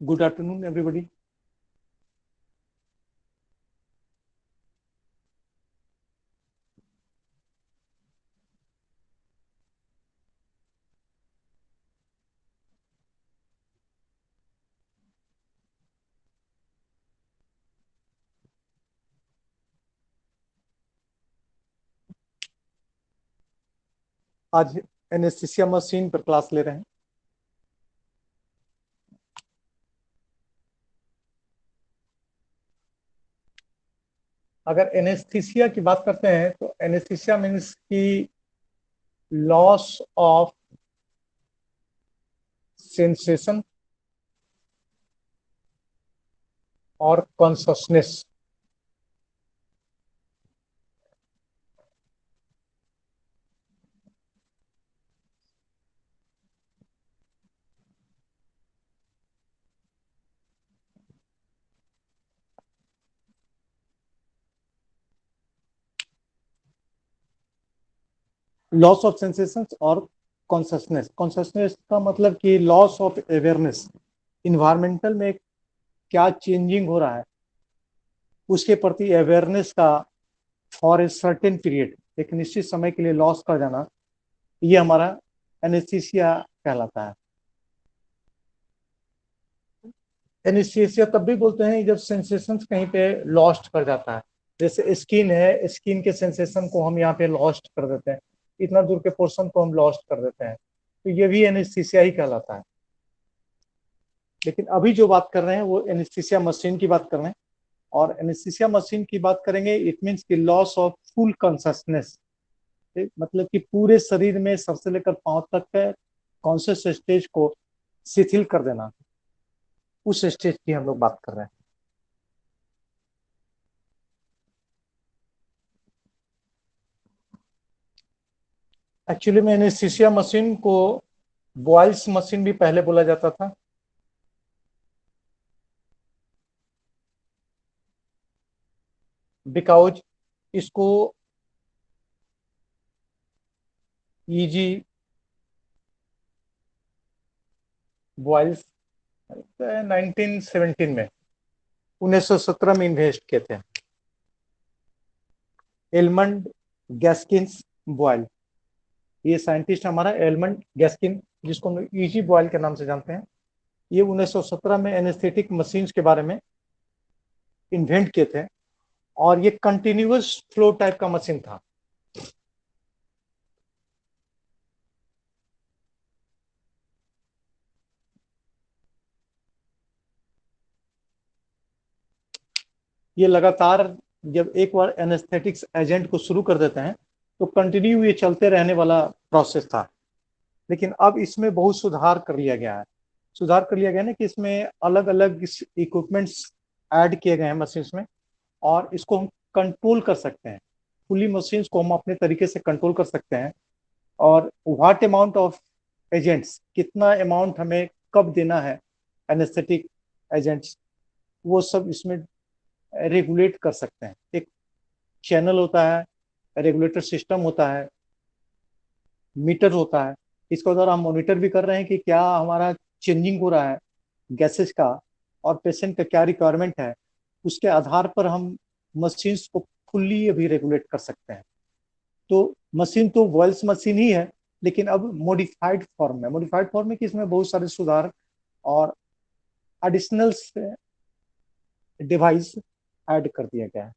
Good afternoon, everybody. आज anaesthesia machine पर class ले रहे हैं। अगर एनेस्थीसिया की बात करते हैं तो एनेस्थीसिया मीन्स की लॉस ऑफ सेंसेशन और कॉन्शसनेस। लॉस ऑफ सेंसेशन और कॉन्शसनेस। कॉन्शसनेस का मतलब कि लॉस ऑफ अवेयरनेस, इन्वायरमेंटल में क्या चेंजिंग हो रहा है उसके प्रति अवेयरनेस का फॉर ए सर्टेन पीरियड, एक निश्चित समय के लिए लॉस कर जाना, ये हमारा एनेस्थीसिया कहलाता है। एनेस्थीसिया तब भी बोलते हैं जब सेंसेशन कहीं पे लॉस्ट कर जाता है। जैसे स्किन है, स्किन के सेंसेशन को हम यहाँ पे लॉस्ट कर देते हैं, इतना दूर के पोर्शन को हम लॉस्ट कर देते हैं, तो ये भी एनेस्थीसिया ही कहलाता है। लेकिन अभी जो बात कर रहे हैं वो एनेस्थीसिया मशीन की बात कर रहे हैं। और एनेस्थीसिया मशीन की बात करेंगे, इट मीन्स की लॉस ऑफ फुल कॉन्शसनेस, मतलब कि पूरे शरीर में सर से लेकर पांव तक के कॉन्शियस स्टेज को शिथिल कर देना, उस स्टेज की हम लोग बात कर रहे हैं। एक्चुअली में एनेस्थीसिया मशीन को बॉयल्स मशीन भी पहले बोला जाता था। बिकॉज इसको ईजी बॉयल्स 1917 में 1917 में इन्वेस्ट किए थे एलमंड गैस्किन्स बॉयल। ये साइंटिस्ट हमारा एलमंड गैस्किन, जिसको हम ईजी बॉयल के नाम से जानते हैं, ये 1917 में एनेस्थेटिक मशीन्स के बारे में इन्वेंट किए थे। और ये कंटिन्यूअस फ्लो टाइप का मशीन था। ये लगातार जब एक बार एनेस्थेटिक्स एजेंट को शुरू कर देते हैं तो कंटिन्यू ये चलते रहने वाला प्रोसेस था। लेकिन अब इसमें बहुत सुधार कर लिया गया है। सुधार कर लिया गया ना कि इसमें अलग अलग इक्विपमेंट्स ऐड किए गए हैं मशीन्स में, और इसको हम कंट्रोल कर सकते हैं। फुली मशीन्स को हम अपने तरीके से कंट्रोल कर सकते हैं। और व्हाट अमाउंट ऑफ एजेंट्स, कितना अमाउंट हमें कब देना है एनेस्थेटिक एजेंट्स, वो सब इसमें रेगुलेट कर सकते हैं। एक चैनल होता है, रेगुलेटर सिस्टम होता है, मीटर होता है। इसके द्वारा हम मॉनिटर भी कर रहे हैं कि क्या हमारा चेंजिंग हो रहा है गैसेस का, और पेशेंट का क्या रिक्वायरमेंट है, उसके आधार पर हम मशीन्स को फुल्ली अभी रेगुलेट कर सकते हैं। तो मशीन तो वॉल्स मशीन ही है, लेकिन अब मॉडिफाइड फॉर्म में। मॉडिफाइड फॉर्म में कि इसमें बहुत सारे सुधार और एडिशनल डिवाइस ऐड कर दिया गया है।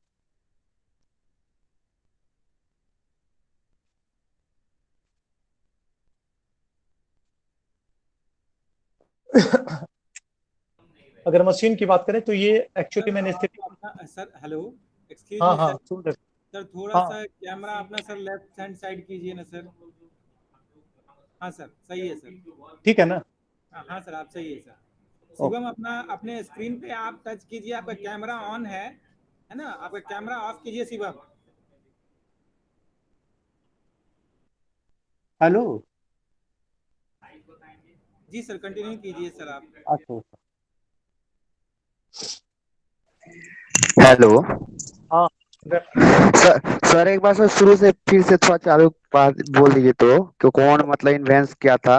अगर मशीन की बात करें तो ये एक्चुअली सर मैंने आप अपना सर हेलो एक्सक्यूज हाँ मी हाँ सर। सुन रहे। सर थोड़ा हाँ सा कैमरा अपना सर लेफ्ट हैंड साइड कीजिए ना सर। हाँ सर सही है सर। ठीक है ना। हाँ हाँ सर आप सही है सर। ओके। शिवम अपना अपने स्क्रीन पे आप टच कीजिए, आपका कैमरा ऑन है ना? आपका कैमरा ऑफ कीजिए शिवम। हेलो। जी सर कंटिन्यू कीजिए सर आप। अच्छा। हेलो हाँ सर। सर एक बार सर शुरू से फिर से थोड़ा चालू बात बोल दीजिए तो कि कौन मतलब इन्वेंस किया था।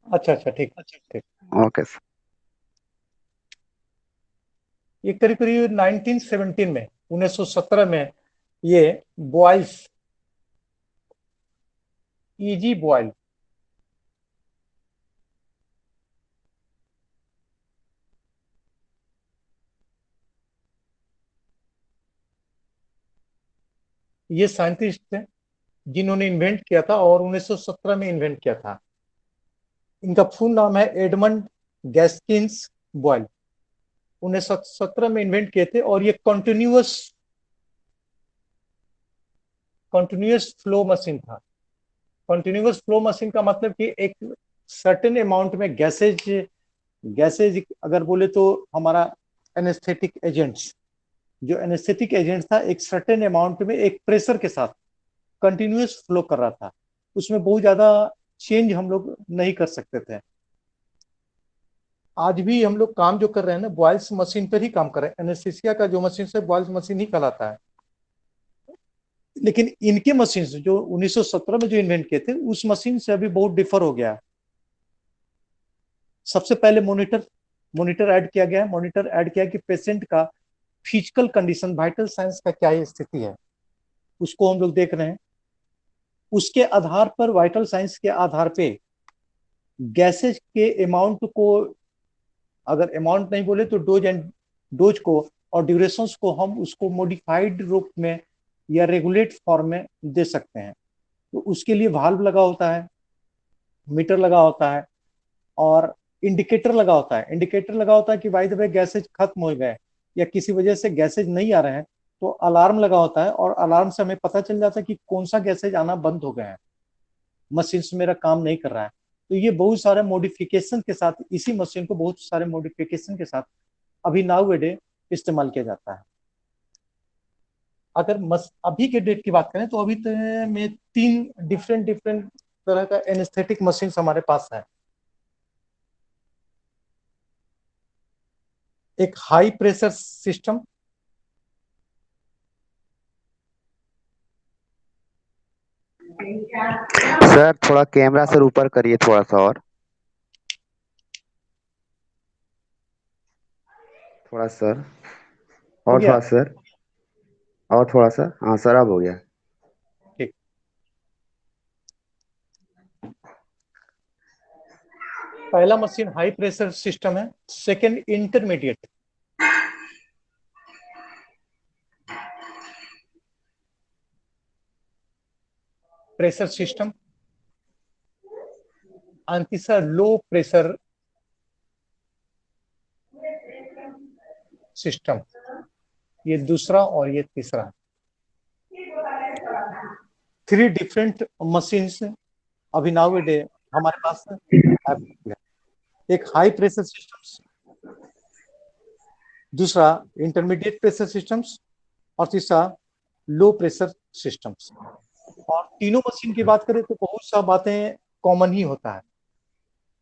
अच्छा अच्छा ठीक ठीक। Okay sir. ये करीब करीब 1917 में, 1917 में ये बॉयल्स, इजी बॉयल, ये साइंटिस्ट थे जिन्होंने इन्वेंट किया था और 1917 में इन्वेंट किया था। इनका फुल नाम है एडमंड गैस्किन्स बॉयल। 1917 में इन्वेंट किए थे और ये कंटिन्यूअस फ्लो मशीन था। कंटिन्यूअस फ्लो मशीन का मतलब कि एक सर्टेन अमाउंट में गैसेज गैसेज अगर बोले तो हमारा एनेस्थेटिक एजेंट्स, जो एनेस्थेटिक एजेंट था एक सर्टेन अमाउंट में एक प्रेशर के साथ कंटिन्यूअस फ्लो कर रहा था। उसमें बहुत ज्यादा चेंज हम लोग नहीं कर सकते थे। आज भी हम लोग काम जो कर रहे हैं ना, बॉयल्स मशीन पर ही काम कर रहे हैं। एनेस्थीसिया का जो मशीन है बॉयल्स मशीन ही कहलाता है। लेकिन इनके मशीन जो 1917 में जो इन्वेंट किए थे उस मशीन से अभी बहुत डिफर हो गया। सबसे पहले मॉनिटर ऐड किया गया है। मॉनिटर ऐड किया कि पेशेंट का फिजिकल कंडीशन, वाइटल साइंस का क्या स्थिति है, उसको हम लोग देख रहे हैं। उसके आधार पर, वाइटल साइंस के आधार पे गैसेज के अमाउंट को, अगर अमाउंट नहीं बोले तो डोज को और ड्यूरेशंस को हम उसको मॉडिफाइड रूप में या रेगुलेट फॉर्म में दे सकते हैं। तो उसके लिए वाल्व लगा होता है, मीटर लगा होता है और इंडिकेटर लगा होता है। इंडिकेटर लगा होता है कि बाय द वे गैसेज खत्म हो गए या किसी वजह से गैसेज नहीं आ रहे हैं, तो अलार्म लगा होता है और अलार्म से हमें पता चल जाता है कि कौन सा गैसेज आना बंद हो गया है, मशीन से मेरा काम नहीं कर रहा है। तो ये बहुत सारे मॉडिफिकेशन के साथ, इसी मशीन को बहुत सारे मॉडिफिकेशन के साथ अभी नाउ डे इस्तेमाल किया जाता है। अगर अभी के डेट की बात करें तो अभी में 3 डिफरेंट डिफरेंट तरह का एनेस्थेटिक मशीन हमारे पास है। एक हाई प्रेशर सिस्टम, सर थोड़ा कैमरा सर ऊपर करिए थोड़ा सा, और थोड़ा सर, हो और गया। थोड़ा सर, और थोड़ा सा, हाँ सर अब हो गया। ठीक। पहला मशीन हाई प्रेशर सिस्टम है। सेकंड इंटरमीडिएट प्रेशर सिस्टम, और तीसरा लो प्रेशर सिस्टम। ये दूसरा और ये तीसरा। 3 डिफरेंट मशीन अभी नाउ डे हमारे पास है। एक हाई प्रेशर सिस्टम्स, दूसरा इंटरमीडिएट प्रेशर सिस्टम्स और तीसरा लो प्रेशर सिस्टम्स। और तीनों मशीन की बात करें तो बहुत सा बातें कॉमन ही होता है।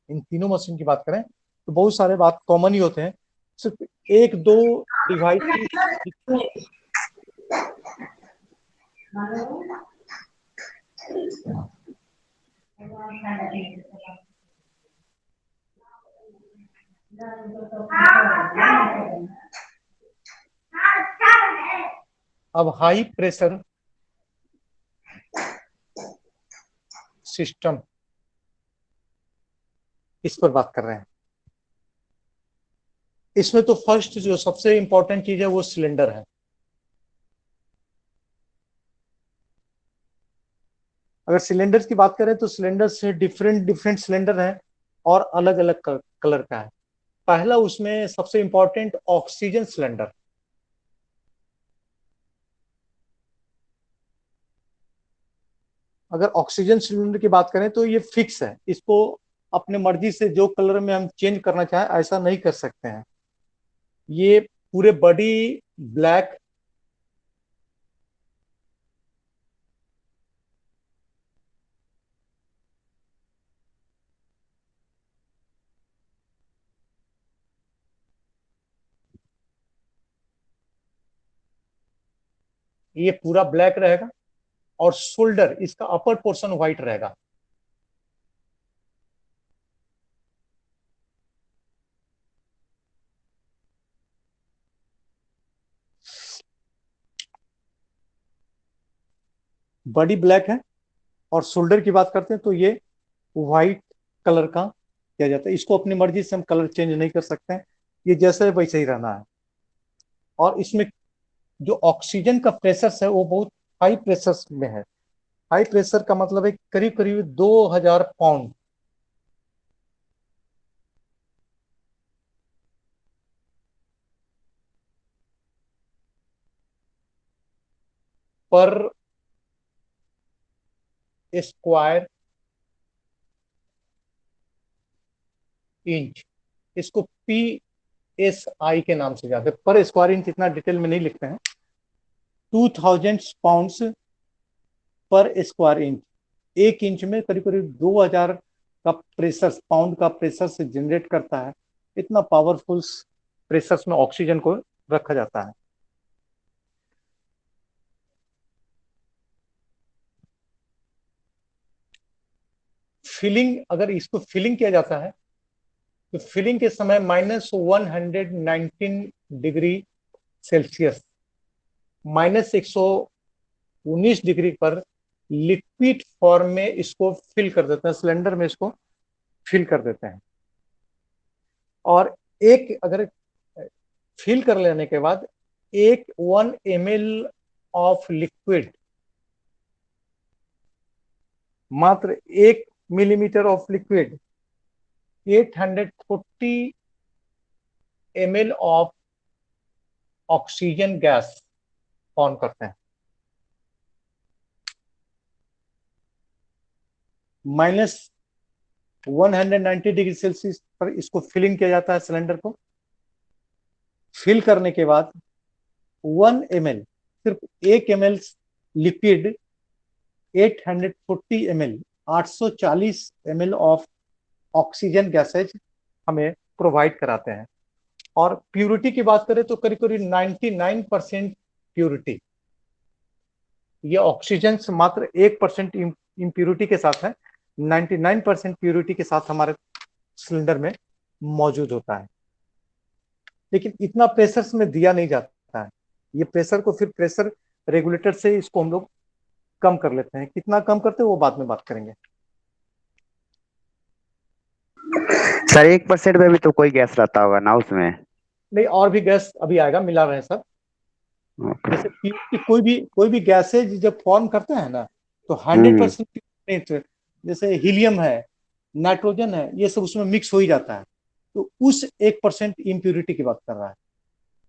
इन तीनों मशीन की बात करें तो बहुत सारे बात कॉमन ही होते हैं। सिर्फ एक दो डिवाइस। अब हाई प्रेशर सिस्टम, इस पर बात कर रहे हैं। इसमें तो फर्स्ट जो सबसे इंपॉर्टेंट चीज है वो सिलेंडर है। अगर सिलेंडर की बात करें तो सिलेंडर से डिफरेंट डिफरेंट सिलेंडर हैं और अलग अलग कलर का है। पहला उसमें सबसे इंपॉर्टेंट ऑक्सीजन सिलेंडर। अगर ऑक्सीजन सिलेंडर की बात करें तो ये फिक्स है, इसको अपने मर्जी से जो कलर में हम चेंज करना चाहें ऐसा नहीं कर सकते हैं। ये पूरे बॉडी ब्लैक, ये पूरा ब्लैक रहेगा और शोल्डर इसका अपर पोर्शन व्हाइट रहेगा। बॉडी ब्लैक है, और शोल्डर की बात करते हैं तो ये व्हाइट कलर का किया जाता है। इसको अपनी मर्जी से हम कलर चेंज नहीं कर सकते हैं, ये जैसे है वैसे ही रहना है। और इसमें जो ऑक्सीजन का प्रेशर है वो बहुत हाई प्रेशर में है। हाई प्रेशर का मतलब है करीब करीब 2000 पाउंड पर स्क्वायर इंच। इसको PSI के नाम से जाते हैं, पर स्क्वायर इंच इतना डिटेल में नहीं लिखते हैं। 2000 पाउंड्स पर स्क्वायर इंच, एक इंच में करीब करीब 2000 का प्रेशर, पाउंड का प्रेशर से जनरेट करता है। इतना पावरफुल प्रेशर में ऑक्सीजन को रखा जाता है। फिलिंग, अगर इसको फिलिंग किया जाता है तो फिलिंग के समय -119 डिग्री सेल्सियस, -119 डिग्री पर लिक्विड फॉर्म में इसको फिल कर देते हैं, सिलेंडर में इसको फिल कर देते हैं। और एक अगर फिल कर लेने के बाद 1 ml ऑफ लिक्विड, मात्र 1 millimetre of liquid 840 ml of oxygen gas form करते हैं। -190 डिग्री सेल्सियस पर इसको फिलिंग किया जाता है सिलेंडर को। फिल करने के बाद 1 ml, सिर्फ 1 ml liquid 840 ml, 840 ml of oxygen gases हमें प्रोवाइड कराते हैं। और प्यूरिटी की बात करें तो करीब करीब 99% प्यूरिटी। ये ऑक्सीजन से मात्र 1% इम्प्यूरिटी के साथ है, 99% प्यूरिटी के साथ हमारे सिलेंडर में मौजूद होता है। लेकिन इतना प्रेशर में दिया नहीं जाता है। ये प्रेशर को फिर प्रेशर रेगुलेटर से इसको हम लोग कम कर लेते हैं। कितना कम करते हैं वो बाद में बात करेंगे। सर 1% में भी तो कोई गैस रहता होगा ना उसमें? नहीं, और भी गैस अभी आएगा, मिला रहे हैं सब। ओके। जैसे कोई भी गैसेज जब फॉर्म करते हैं ना तो हम्म 100% जैसे हीलियम है, नाइट्रोजन है, ये सब उसमें मिक्स हो ही जाता है। तो उस 1% इम्प्यूरिटी की बात कर रहा है।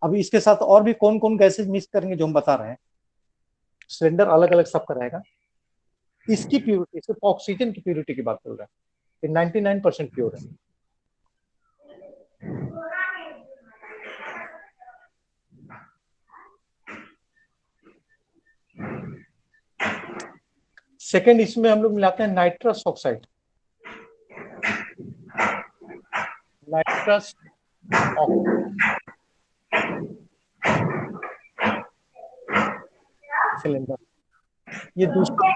अभी इसके साथ और भी कौन कौन गैसेज मिक्स करेंगे जो हम बता रहे हैं, सिलेंडर अलग अलग सबका रहेगा। इसकी प्यूरिटी, सिर्फ ऑक्सीजन की प्यूरिटी की बात कर रहा है, 99% प्योर है। सेकेंड, इसमें हम लोग मिलाते हैं नाइट्रस ऑक्साइड। नाइट्रस सिलेंडर, ये दूसरा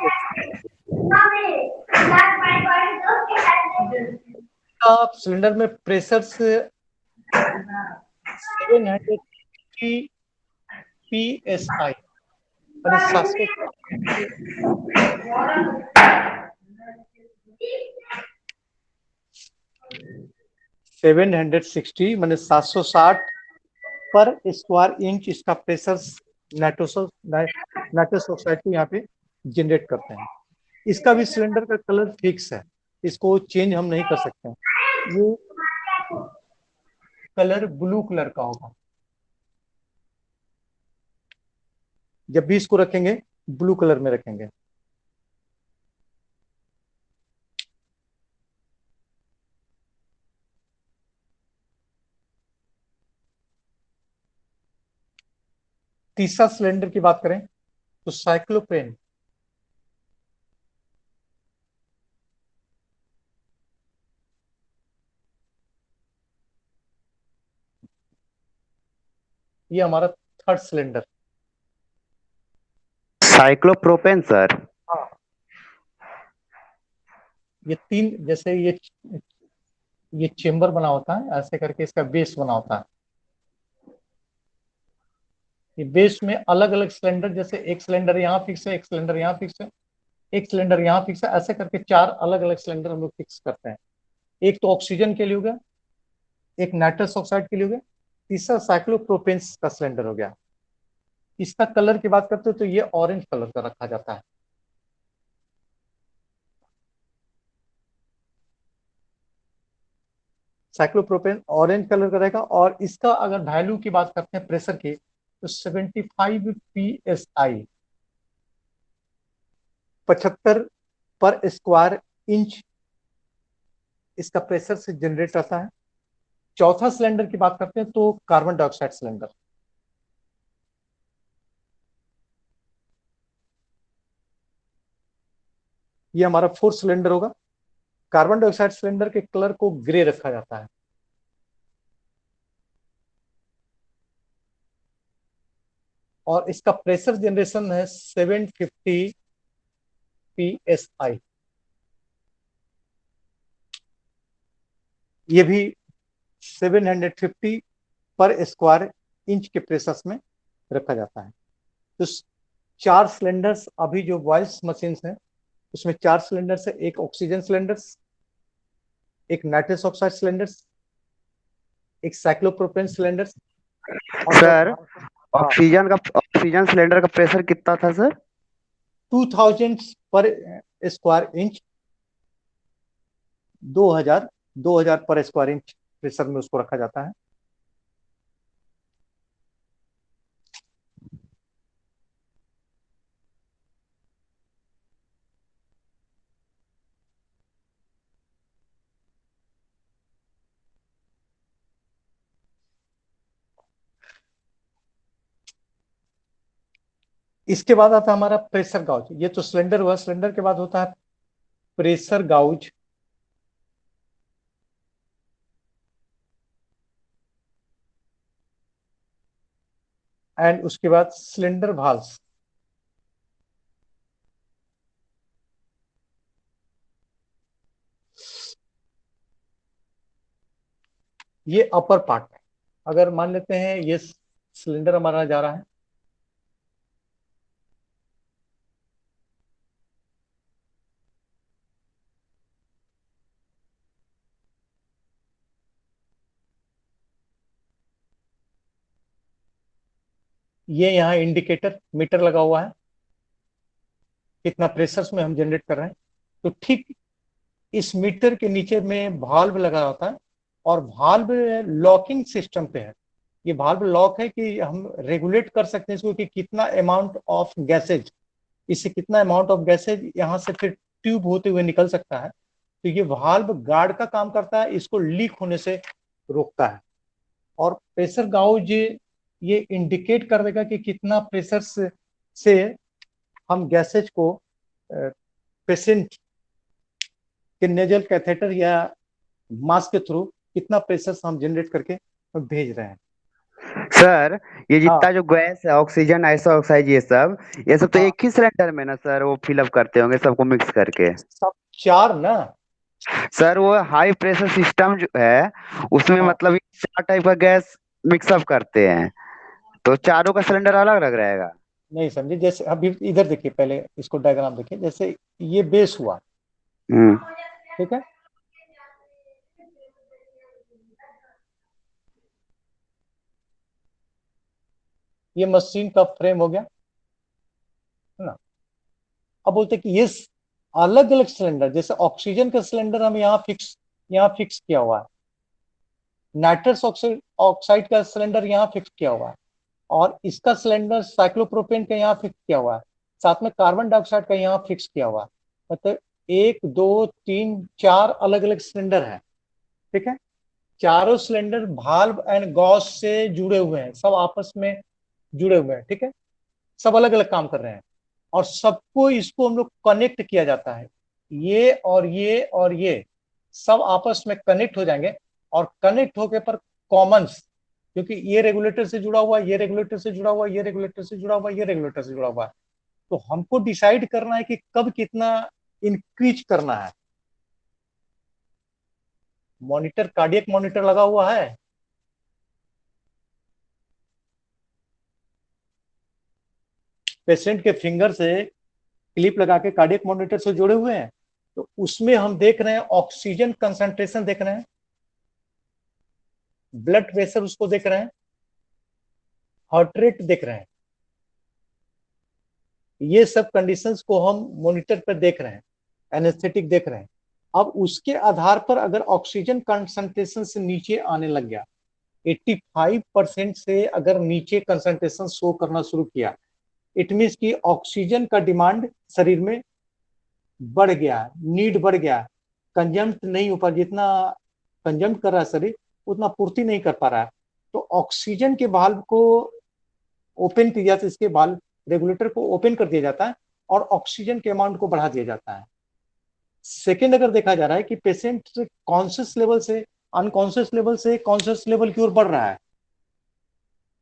सिलेंडर में प्रेशर से 750 PSI, मैंने 760 मैंने 760 पर स्क्वायर इंच इसका प्रेशर नाइट्रस ऑक्साइड को यहाँ पे जनरेट करते हैं। इसका भी सिलेंडर का कलर फिक्स है, इसको चेंज हम नहीं कर सकते हैं। ये कलर ब्लू कलर का होगा। जब भी इसको रखेंगे ब्लू कलर में रखेंगे। तीसरा सिलेंडर की बात करें तो साइक्लोप्रेन। ये हमारा थर्ड सिलेंडर। Cyclopropane sir. हाँ, ये तीन, जैसे ये चेम्बर बना होता है, ऐसे करके इसका बेस बना होता है। ये बेस में अलग अलग सिलेंडर, जैसे एक सिलेंडर यहाँ फिक्स है, एक सिलेंडर यहाँ फिक्स है, एक सिलेंडर यहाँ फिक्स है, ऐसे करके 4 अलग अलग सिलेंडर हम लोग फिक्स करते हैं। एक तो ऑक्सीजन के लिए हो गया, एक नाइट्रस ऑक्साइड के लिए हो गया, तीसरा साइक्लोप्रोपेन्स का सिलेंडर हो गया। इसका कलर की बात करते हो तो ये ऑरेंज कलर का रखा जाता है। साइक्लोप्रोपेन ऑरेंज कलर का रहेगा, और इसका अगर वैल्यू की बात करते हैं प्रेशर की, तो 75 psi, 75 पर स्क्वायर इंच इसका प्रेशर से जनरेट रहता है। चौथा सिलेंडर की बात करते हैं तो कार्बन डाइऑक्साइड सिलेंडर, ये हमारा फोर्थ सिलेंडर होगा। कार्बन डाइऑक्साइड सिलेंडर के कलर को ग्रे रखा जाता है। और इसका प्रेशर जनरेशन है 750 psi। ये भी 750 पर स्क्वायर इंच के प्रेशर में रखा जाता है। तो 4 सिलेंडर्स अभी जो वॉइस मशीन है उसमें 4 सिलेंडर है, एक ऑक्सीजन सिलेंडर, एक नाइट्रस ऑक्साइड सिलेंडर, एक साइक्लोप्रोपेन सिलेंडर। सर हाँ, ऑक्सीजन सिलेंडर का प्रेशर कितना था सर? 2000 पर स्क्वायर इंच, 2000 पर स्क्वायर इंच प्रेशर में उसको रखा जाता है। इसके बाद आता है हमारा प्रेशर गाउज। ये तो सिलेंडर हुआ, सिलेंडर के बाद होता है प्रेशर गाउज, एंड उसके बाद सिलेंडर भाल्स। ये अपर पार्ट है। अगर मान लेते हैं ये सिलेंडर हमारा जा रहा है, ये यहाँ इंडिकेटर मीटर लगा हुआ है, कितना प्रेशर में हम जनरेट कर रहे हैं। तो ठीक इस मीटर के नीचे में वाल्व लगा होता है, और वाल्व लॉकिंग सिस्टम पे है। ये वाल्व लॉक है कि हम रेगुलेट कर सकते हैं इसको कि कितना अमाउंट ऑफ गैसेज, इससे कितना अमाउंट ऑफ गैसेज यहाँ से फिर ट्यूब होते हुए निकल सकता है। तो ये वाल्व गार्ड का काम करता है, इसको लीक होने से रोकता है। और प्रेशर गाउज ये इंडिकेट कर देगा कि कितना प्रेशर से हम गैसेज को पेशेंट के नेजल कैथेटर या मास्क के थ्रू कितना प्रेशर से हम जनरेट करके भेज रहे हैं। सर ये हाँ, जितना जो गैस है, ऑक्सीजन, नाइट्रस ऑक्साइड, ये सब तो हाँ, एक ही सिलेंडर में ना सर वो फिलअप करते होंगे सबको मिक्स करके? सब 4 ना। सर वो हाई प्रेशर सिस्टम जो है उसमें हाँ, मतलब 4 टाइप का गैस मिक्सअप करते हैं, तो चारों का सिलेंडर अलग अलग रहेगा? नहीं समझे, जैसे अभी इधर देखिए, पहले इसको डायग्राम देखिए। जैसे ये बेस हुआ, हम्म। ठीक है, ये मशीन का फ्रेम हो गया, है ना। अब बोलते हैं कि ये अलग अलग सिलेंडर, जैसे ऑक्सीजन का सिलेंडर हम यहाँ फिक्स किया हुआ है, नाइट्रस ऑक्साइड ऑक्साइड का सिलेंडर यहाँ फिक्स किया हुआ है, और इसका सिलेंडर साइक्लोप्रोपेन का यहाँ फिक्स किया हुआ है, साथ में कार्बन डाइऑक्साइड का यहाँ फिक्स किया हुआ है। मतलब 1 2 3 4 अलग अलग सिलेंडर है, ठीक है। चारों सिलेंडर भाल्व एंड गॉस से जुड़े हुए हैं, सब आपस में जुड़े हुए हैं, ठीक है। सब अलग अलग काम कर रहे हैं, और सबको इसको हम लोग कनेक्ट किया जाता है। ये और ये और ये सब आपस में कनेक्ट हो जाएंगे, और कनेक्ट होके पर कॉमन, क्योंकि ये रेगुलेटर से जुड़ा हुआ है, ये रेगुलेटर से जुड़ा हुआ है, ये रेगुलेटर से जुड़ा हुआ है, ये रेगुलेटर से जुड़ा हुआ है। तो हमको डिसाइड करना है कि कब कितना इंक्रीज करना है। मॉनिटर, कार्डियक मॉनिटर लगा हुआ है। पेशेंट के फिंगर से क्लिप लगा के कार्डियक मॉनिटर से जुड़े हुए हैं, तो उसमें हम देख रहे हैं ऑक्सीजन कंसंट्रेशन देख रहे हैं, ब्लड प्रेशर उसको देख रहे हैं, हार्ट रेट देख रहे हैं। ये सब कंडीशंस को हम मॉनिटर पर देख रहे हैं, एनेस्थेटिक देख रहे हैं। अब उसके आधार पर अगर ऑक्सीजन कंसंट्रेशन से नीचे आने लग गया, 85% से अगर नीचे कंसंट्रेशन शो करना शुरू किया, इट मीन्स कि ऑक्सीजन का डिमांड शरीर में बढ़ गया, नीड बढ़ गया, कंजम्प्ट नहीं हो पा, जितना कंजम्प्ट कर रहा है शरीर उतना पूर्ति नहीं कर पा रहा है, तो ऑक्सीजन के वाल्व को ओपन किया जाता है, इसके वाल्व रेगुलेटर को ओपन कर दिया जाता है और ऑक्सीजन के अमाउंट को बढ़ा दिया जाता है। सेकेंड, अगर देखा जा रहा है कि पेशेंट कॉन्शियस लेवल से अनकॉन्शियस लेवल से कॉन्शियस लेवल की ओर बढ़ रहा है,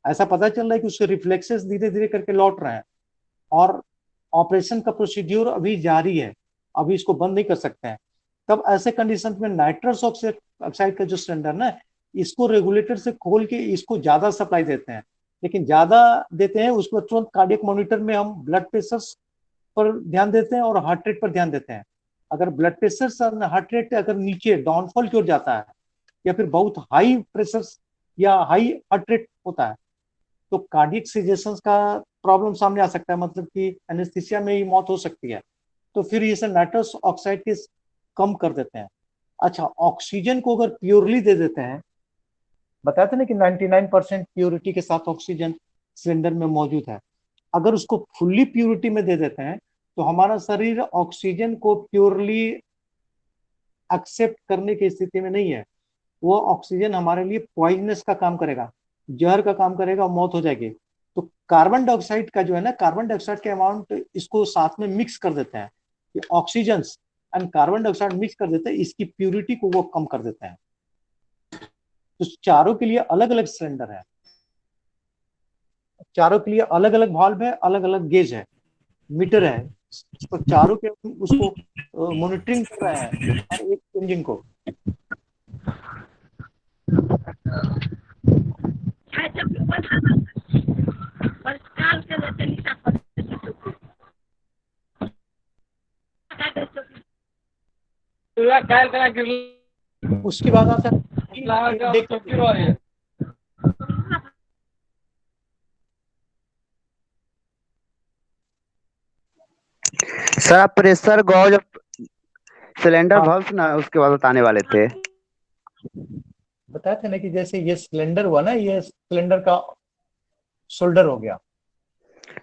ऐसा पता चल रहा है कि उसके रिफ्लेक्सेस धीरे धीरे करके लौट रहे हैं और ऑपरेशन का प्रोसीड्यूर अभी जारी है, अभी इसको बंद नहीं कर सकते हैं, तब ऐसे कंडीशन में नाइट्रस ऑक्साइड का जो सिलेंडर ना, इसको रेगुलेटर से खोल के इसको ज्यादा सप्लाई देते हैं, लेकिन ज्यादा देते हैं उसको तुरंत कार्डियक मॉनिटर में हम ब्लड प्रेशर पर ध्यान देते हैं और हार्ट रेट पर ध्यान देते हैं। अगर ब्लड प्रेशर और हार्ट रेट अगर नीचे डाउनफॉल की ओर जाता है या फिर बहुत हाई प्रेशर या हाई हार्ट रेट होता है, तो कार्डियक सिजेशन का प्रॉब्लम सामने आ सकता है, मतलब कि एनेस्थीसिया में ही मौत हो सकती है। तो फिर ये नाइट्रस ऑक्साइड के कम कर देते हैं। अच्छा, ऑक्सीजन को अगर प्योरली दे देते हैं, बताते ना कि 99% प्योरिटी के साथ ऑक्सीजन सिलेंडर में मौजूद है, अगर उसको फुल्ली प्योरिटी में दे देते हैं तो हमारा शरीर ऑक्सीजन को प्योरली एक्सेप्ट करने की स्थिति में नहीं है, वो ऑक्सीजन हमारे लिए पॉइजनस का काम करेगा, जहर का काम करेगा, मौत हो जाएगी। तो कार्बन डाइऑक्साइड का जो है ना, कार्बन डाइऑक्साइड के अमाउंट इसको साथ में मिक्स कर देते हैं, oxygen and carbon dioxide mix कर देते हैं, इसकी प्योरिटी को वो कम कर देते हैं। तो चारों के लिए अलग अलग सिलेंडर है, चारों के लिए अलग अलग वाल्व है, अलग अलग गेज है, मीटर है, तो चारों के उसको मॉनिटरिंग कर रहे हैं हर एक इंजन को। उसके बाद आता है सर आप प्रेशर गॉज सिलेंडर हाँ, वाल्व ना उसके बाद बताने वाले थे। बताए थे ना कि जैसे ये सिलेंडर हुआ ना, ये सिलेंडर का शोल्डर हो गया।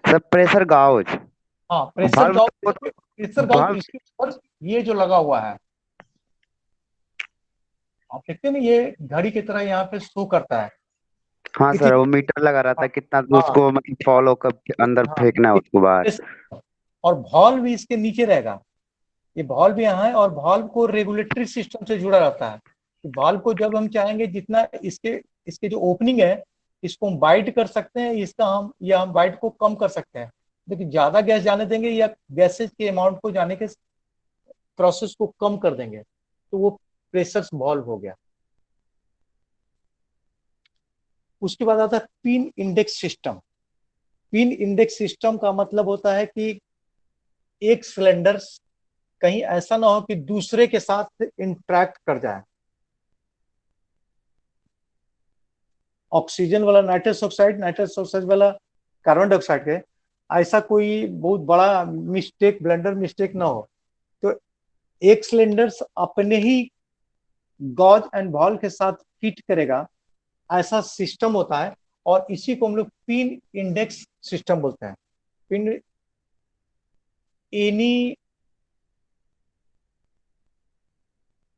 सर प्रेशर गॉज हाँ, प्रेशर वाल्व गाउज, प्रेशर गाउज वाल्व इसके ऊपर ये जो लगा हुआ है, आप देखते हैं ना, ये घड़ी की तरह यहाँ पे शो करता है हाँ कितनी। सर वो मीटर लगा रहता है कितना हाँ उसको मतलब फॉलो कब अंदर हाँ, फेंकना है उसको बाहर। और भॉल्व भी इसके नीचे रहेगा, ये भॉल्व भी यहाँ है और भॉल्व को रेगुलेटरी सिस्टम से जुड़ा रहता है। भॉल्व को जब हम चाहेंगे जितना इसके इसके जो ओपनिंग है इसको हम वाइड कर सकते हैं, इसका हम या हम वाइड को कम कर सकते हैं, लेकिन ज्यादा गैस जाने देंगे या गैसेज के अमाउंट को जाने के प्रोसेस को कम कर देंगे, तो वो प्रेशर वॉल्व हो गया। उसके बाद आता है pin index system. Pin index system का मतलब होता है कि एक सिलेंडर कहीं ऐसा ना हो कि दूसरे के साथ इंटरेक्ट कर जाए। ऑक्सीजन वाला नाइट्रस ऑक्साइड वाला कार्बन डाइऑक्साइड के ऐसा कोई बहुत बड़ा मिस्टेक, ब्लंडर मिस्टेक ना हो, तो एक सिलेंडर अपने ही गॉज एंड वॉल्व के साथ फिट करेगा, ऐसा सिस्टम होता है और इसी को हम लोग पिन इंडेक्स सिस्टम बोलते हैं। Pin any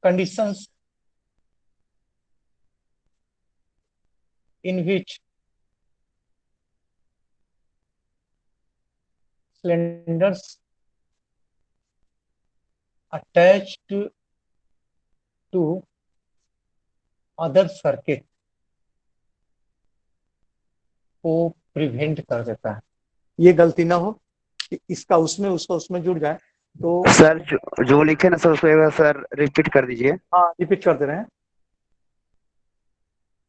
conditions in which cylinders attached to other circuit को प्रिवेंट कर देता है, ये गलती ना हो कि इसका उसमें उसका उसमें जुड़ जाए। तो सर जो लिखे ना सर उसको एक बार सर रिपीट कर दीजिए। हाँ, रिपीट कर दे रहे हैं।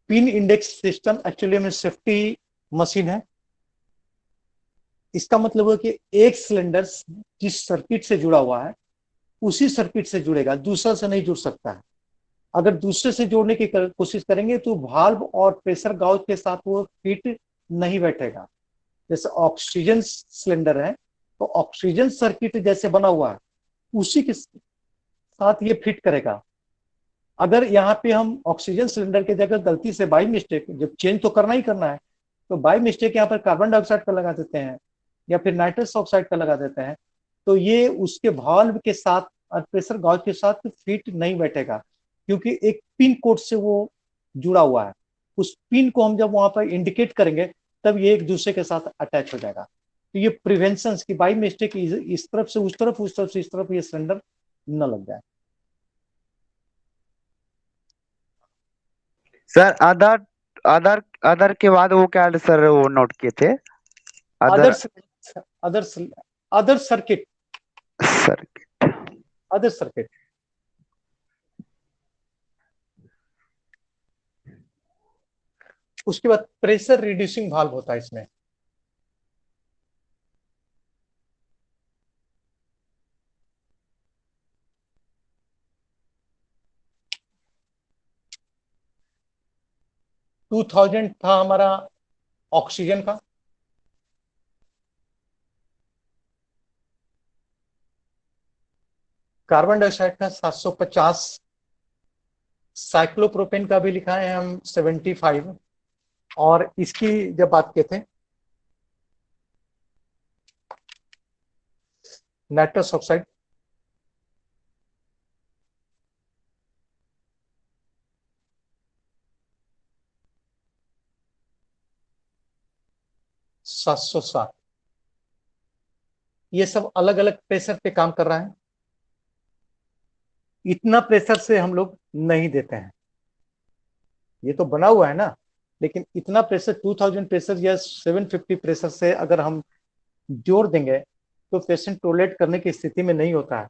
पिन इंडेक्स सिस्टम एक्चुअली में सेफ्टी मशीन है, इसका मतलब है कि एक सिलेंडर जिस सर्किट से जुड़ा हुआ है उसी सर्किट से जुड़ेगा, दूसरा से नहीं जुड़ सकता है। अगर दूसरे से जोड़ने की कोशिश करेंगे तो वाल्व और प्रेशर गाउज के साथ वो फिट नहीं बैठेगा। जैसे ऑक्सीजन सिलेंडर है तो ऑक्सीजन सर्किट जैसे बना हुआ है उसी के साथ ये फिट करेगा। अगर यहाँ पे हम ऑक्सीजन सिलेंडर की जगह गलती से बाई मिस्टेक, जब चेंज तो करना ही करना है, तो बाई मिस्टेक यहाँ पर कार्बन डाइऑक्साइड का लगा देते हैं या फिर नाइट्रस ऑक्साइड का लगा देते हैं, तो ये उसके वाल्व के साथ और प्रेशर गाउज के साथ फिट नहीं बैठेगा, क्योंकि एक पिन कोड से वो जुड़ा हुआ है। उस पिन को हम जब वहां पर इंडिकेट करेंगे तब ये एक दूसरे के साथ अटैच हो जाएगा। तो ये प्रिवेंशन की बाई मिस्टेक इस तरफ से उस तरफ, उस तरफ से इस तरफ ये सिलेंडर न लग जाए। सर अदर अदर अदर के बाद वो क्या सर वो नोट किए थे? Other other other other circuit, sir. Other circuit. उसके बाद प्रेशर रिड्यूसिंग वाल्व होता है इसमें। टू 2000 था हमारा ऑक्सीजन का, कार्बन डाइऑक्साइड का 750, साइक्लोप्रोपेन का भी लिखा है हम 75, और इसकी जब बात किए थे नाइट्रस ऑक्साइड 707। ये सब अलग अलग प्रेशर पे काम कर रहा है। इतना प्रेशर से हम लोग नहीं देते हैं, ये तो बना हुआ है ना, लेकिन इतना प्रेशर 2000 प्रेशर या 750 प्रेशर से अगर हम जोड़ देंगे तो पेशेंट टॉलरेट करने की स्थिति में नहीं होता है।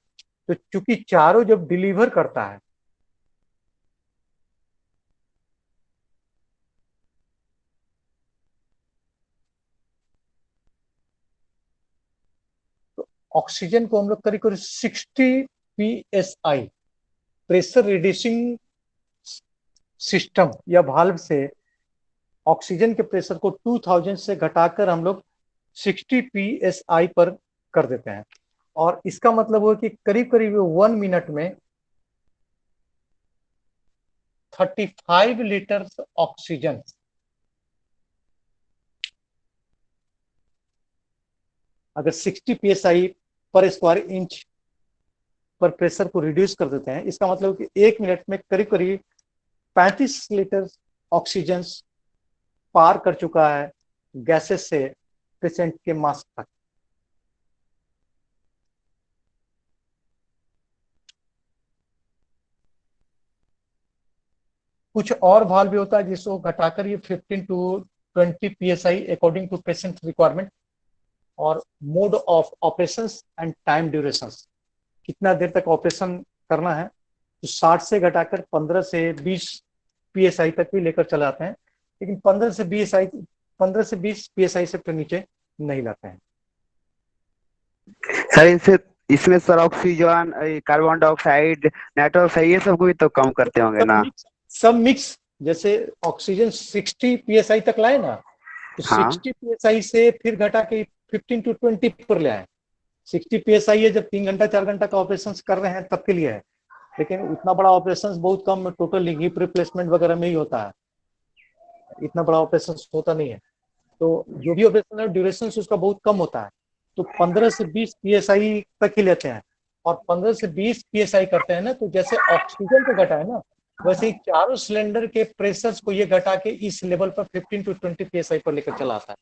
तो चूंकि चारों जब डिलीवर करता है तो ऑक्सीजन को हम लोग करीब करीब 60 psi प्रेशर रिड्यूसिंग सिस्टम या वाल्व से ऑक्सीजन के प्रेशर को 2000 से घटाकर हम लोग 60 psi पर कर देते हैं। और इसका मतलब हुआ कि करीब करीब 1 मिनट में 35 लीटर ऑक्सीजन अगर 60 psi पर स्क्वायर इंच पर प्रेशर को रिड्यूस कर देते हैं, इसका मतलब कि 1 मिनट में करीब करीब 35 लीटर ऑक्सीजन पार कर चुका है गैसेस से पेशेंट के मास्क तक। कुछ और वाल्व भी होता है जिसको घटाकर ये 15 to 20 psi according to patient requirement, और mode of operation and time duration, कितना देर तक ऑपरेशन करना है, तो 60 से घटाकर 15 से 20 psi तक भी लेकर चले आते हैं, लेकिन 15 से 20 psi से फिर नीचे नहीं लाते हैं। सर इनसे इसमें sir oxygen, carbon dioxide, nitrous oxide ये सब को भी तो कम करते होंगे ना? सब मिक्स, जैसे ऑक्सीजन 60 psi तक लाए ना, तो हाँ 60 psi से फिर घटा के 15 to 20 पर ले आए। 60 psi है जब 3 घंटा 4 घंटा का ऑपरेशन कर रहे हैं तब के लिए है, लेकिन उतना बड़ा ऑपरेशन बहुत कम टोटल हिप रिप्लेसमेंट वगैरह में ही होता है, इतना बड़ा ऑपरेशन होता नहीं है। तो जो भी ऑपरेशन है ड्यूरेशन उसका बहुत कम होता है, तो 15 से 20 psi तक ही लेते हैं। और 15 से 20 psi करते हैं ना, तो जैसे ऑक्सीजन को घटा है ना, वैसे ही चारों सिलेंडर के प्रेशर को ये घटा के इस लेवल पर 15 to 20 psi पर लेकर चला आता है।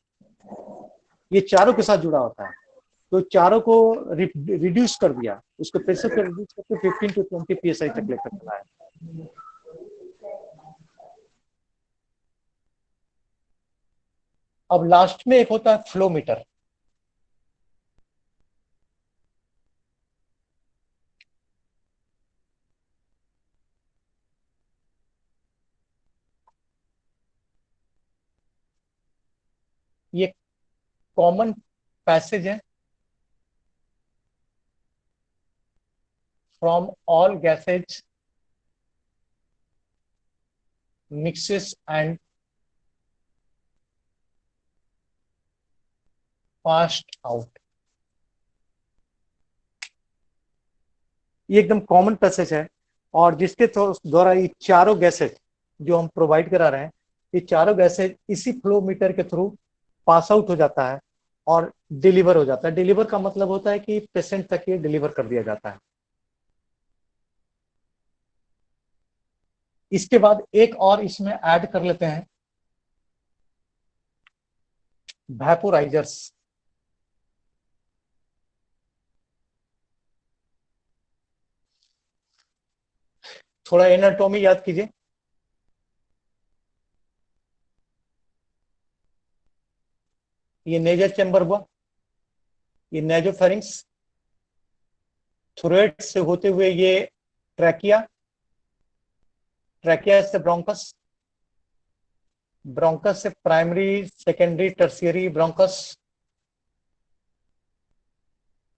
ये चारों के साथ जुड़ा होता है, तो चारों को रिड्यूस कर दिया, उसके प्रेशर को रिड्यूस करके 15 to 20 psi तक लेकर चला है। अब लास्ट में एक होता है फ्लो मीटर। ये कॉमन पैसेज है from all gases mixes and passed out. ये एकदम कॉमन पैसेज है और जिसके द्वारा ये चारों गैसेज जो हम प्रोवाइड करा रहे हैं, ये चारों गैसेज इसी फ्लो मीटर के थ्रू पास आउट हो जाता है और डिलीवर हो जाता है। डिलीवर का मतलब होता है कि पेशेंट तक ये डिलीवर कर दिया जाता है। इसके बाद एक और इसमें ऐड कर लेते हैं, वेपोराइजर्स। थोड़ा एनाटॉमी याद कीजिए। ये नेजर चैम्बर हुआ, ये नेजोफेरिंक्स, थ्रोट से होते हुए ये ट्रैकिया, ट्रैकिया से ब्रोंकस, ब्रोंकस से प्राइमरी सेकेंडरी टर्शियरी ब्रोंकस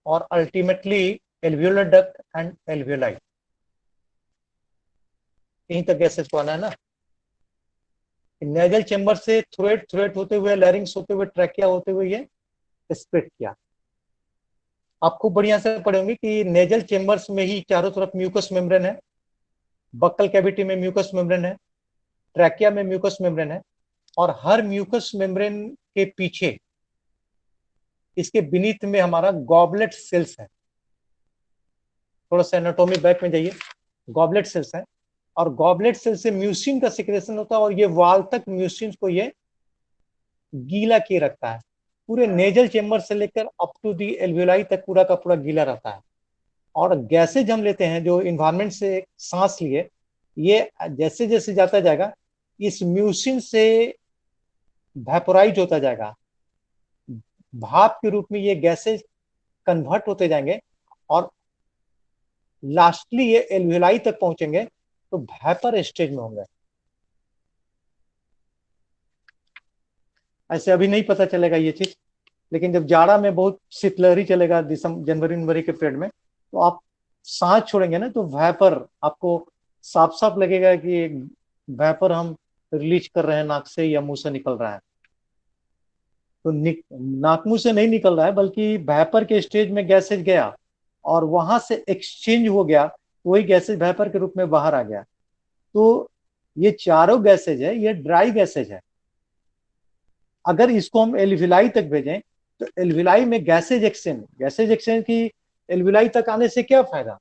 और ultimately alveolar duct and alveoli. यहीं तक गैसेज को आना है ना। नेजल चेंबर से थ्रोट, थ्रोट होते हुए लैरिंग्स होते हुए ट्रैकिया होते हुए ये स्प्रेड किया। आपको बढ़िया से पढ़े होंगे कि नेजल चेंबर्स में ही चारों तरफ म्यूकस मेम्ब्रेन है, बक्कल कैविटी में म्यूकस मेम्ब्रेन है, ट्रैकिया में म्यूकस मेम्ब्रेन है और हर म्यूकस मेम्ब्रेन के पीछे इसके बीनीथ में हमारा गॉबलेट सेल्स है। थोड़ा सा एनाटॉमी बैक में जाइए, गॉबलेट सेल्स है और गॉबलेट सेल से म्यूसिन का सिक्रेशन होता है और ये वाल तक म्यूसिन को ये गीला किए रखता है। पूरे नेजल चेंबर से लेकर अप टू दी एल्वियोलाई तक पूरा का पूरा गीला रहता है। और गैसेज हम लेते हैं जो इन्वायरमेंट से सांस लिए, ये जैसे जैसे जाता जाएगा इस म्यूसिन से वेपोराइज होता जाएगा, भाप के रूप में ये गैसेज कन्वर्ट होते जाएंगे और लास्टली ये एल्वियोलाई तक पहुंचेंगे तो वेपर स्टेज में होंगे। ऐसे अभी नहीं पता चलेगा ये चीज, लेकिन जब जाड़ा में बहुत शीतलहरी चलेगा दिसंबर जनवरी जनवरी के पीरियड में, तो आप सांस छोड़ेंगे ना तो वेपर आपको साफ साफ लगेगा कि वेपर हम रिलीज कर रहे हैं नाक से या मुंह से निकल रहा है। तो नाक मुंह से नहीं निकल रहा है बल्कि वेपर के स्टेज में गैसेज गया और वहां से एक्सचेंज हो गया, वही गैसेज वेपर के रूप में बाहर आ गया। तो ये चारों गैसेज है, ये ड्राई गैसेज है। अगर इसको हम एल्विलाई तक भेजें तो एल्विलाई में गैसेज एक्सचेंज की एल्विलाई तक आने से क्या फायदा।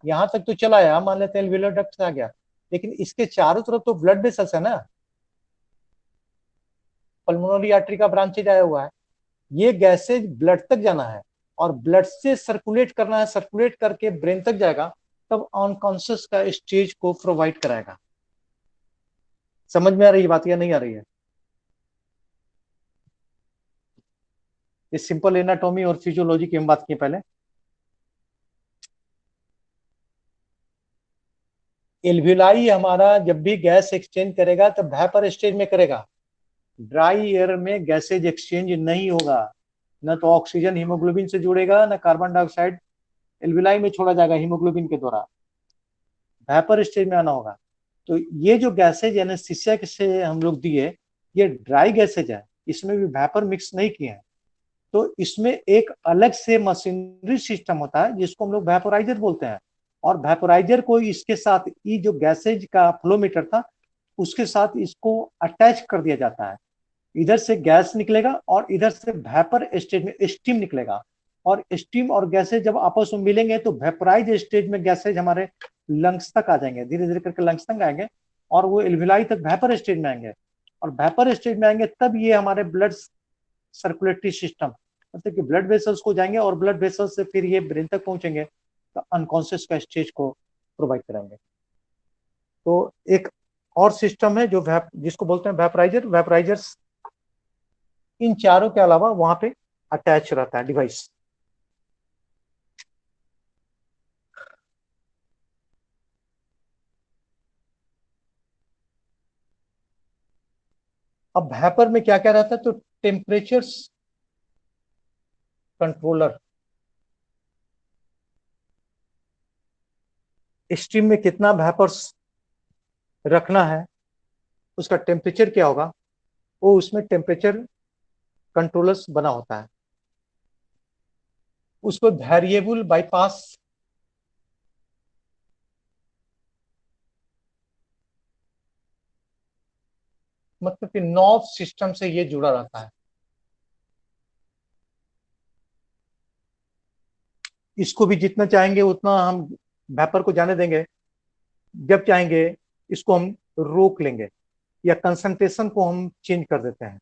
यहां तक तो चला आया, मान लेते हैं एल्वियोलर डक्ट से आ गया, लेकिन इसके चारों तरफ तो ब्लड वेसल्स है ना, पल्मोनरी आर्टरी का ब्रांचेज आया हुआ है। ये गैसेज ब्लड तक जाना है और ब्लड से सर्कुलेट करना है, सर्कुलेट करके ब्रेन तक जाएगा, तब अनकॉन्शियस का स्टेज को प्रोवाइड कराएगा। समझ में आ रही है बात या नहीं आ रही है? ये सिंपल एनाटॉमी और फिजियोलॉजी की हम बात की पहले। एल्वियोलाई हमारा जब भी गैस एक्सचेंज करेगा तो वेपर स्टेज में करेगा, ड्राई एयर में गैसेज एक्सचेंज नहीं होगा। न तो ऑक्सीजन हीमोग्लोबिन से जुड़ेगा, न कार्बन डाइऑक्साइड एल्वियोलाई में छोड़ा जाएगा हीमोग्लोबिन के द्वारा, वेपर स्टेज में आना होगा। तो ये जो गैसेज एनेस्थीसिया से हम लोग दिए, ये ड्राई गैसेज है, इसमें भी वेपर मिक्स नहीं किए हैं। तो इसमें एक अलग से मशीनरी सिस्टम होता है जिसको हम लोग वेपोराइजर बोलते हैं, और वेपोराइजर को इसके साथ ये जो गैसेज का फ्लोमीटर था उसके साथ इसको अटैच कर दिया जाता है। इधर से गैस निकलेगा और इधर से वेपर स्टेज में स्टीम निकलेगा, और स्टीम और गैसेज जब आपस में मिलेंगे तो वेपराइज स्टेज में गैसेज हमारे लंग्स तक आ जाएंगे, धीरे धीरे करके लंग्स तक आएंगे और वो एल्वियोलाई तक वेपर स्टेज में आएंगे। और वेपर स्टेज में आएंगे तब ये हमारे ब्लड सर्कुलेटरी सिस्टम, मतलब कि ब्लड वेसल्स को जाएंगे और ब्लड वेसल्स से फिर ये ब्रेन तक पहुंचेंगे तो अनकॉन्शियस का स्टेज को प्रोवाइड कराएंगे। तो एक और सिस्टम है जो जिसको बोलते हैं वेपराइजर। वेपराइजर्स इन चारों के अलावा वहां पे अटैच रहता है डिवाइस। अब वेपर में क्या क्या रहता है, तो टेम्परेचर्स कंट्रोलर स्ट्रीम में कितना वेपर्स रखना है, उसका टेम्परेचर क्या होगा, वो उसमें टेम्परेचर कंट्रोलर्स बना होता है। उसको वेरिएबल बाईपास मतलब कि नॉब सिस्टम से ये जुड़ा रहता है। इसको भी जितना चाहेंगे उतना हम वेपर को जाने देंगे, जब चाहेंगे इसको हम रोक लेंगे या कंसंट्रेशन को हम चेंज कर देते हैं।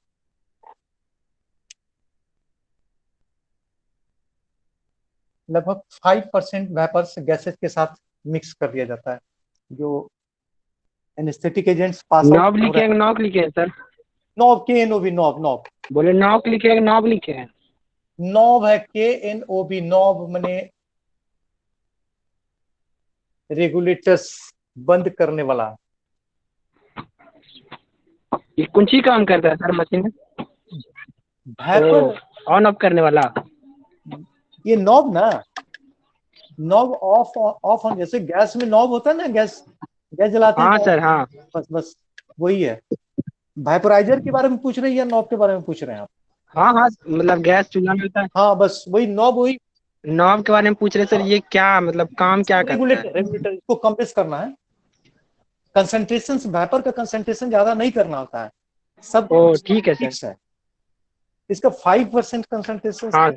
लगभग 5% वेपर्स गैसेज के साथ मिक्स कर दिया जाता है। जो anaesthetic agents pass out knob हो लिखे रहे हैं हैं, नॉक लिखे हैं sir? Knob KNOB knob knob बोले नॉक लिखे हैं नॉब लिखे हैं? नॉब है KNOB नॉब मने रेगुलेटर्स, बंद करने वाला। ये कुंची काम करता है सर मशीन में? वेपर ऑन ऑफ करने वाला? ये नॉब ना, नॉब ऑफ ऑफ ऑन, जैसे गैस में नॉब होता है ना, गैस गैस जलाते हैं हाँ तो सर हाँ। बस बस वही है। वाइपराइजर के बारे में पूछ रहे हैं या नॉब के बारे में पूछ रहे हैं आप? हाँ हाँ मतलब गैस चूल्हा में होता है। हाँ बस वही नॉब, वही नॉब के बारे में पूछ रहे सर, ये क्या मतलब काम क्या करता है? रेगुलेटर, रेगुलेटर इसको कंप्रेस करना है। कंसंट्रेशन, वेपर का कंसंट्रेशन ज्यादा नहीं करना होता है, सब ओ ठीक है सर। फिक्स है। इसका 5% कंसंट्रेशन हाँ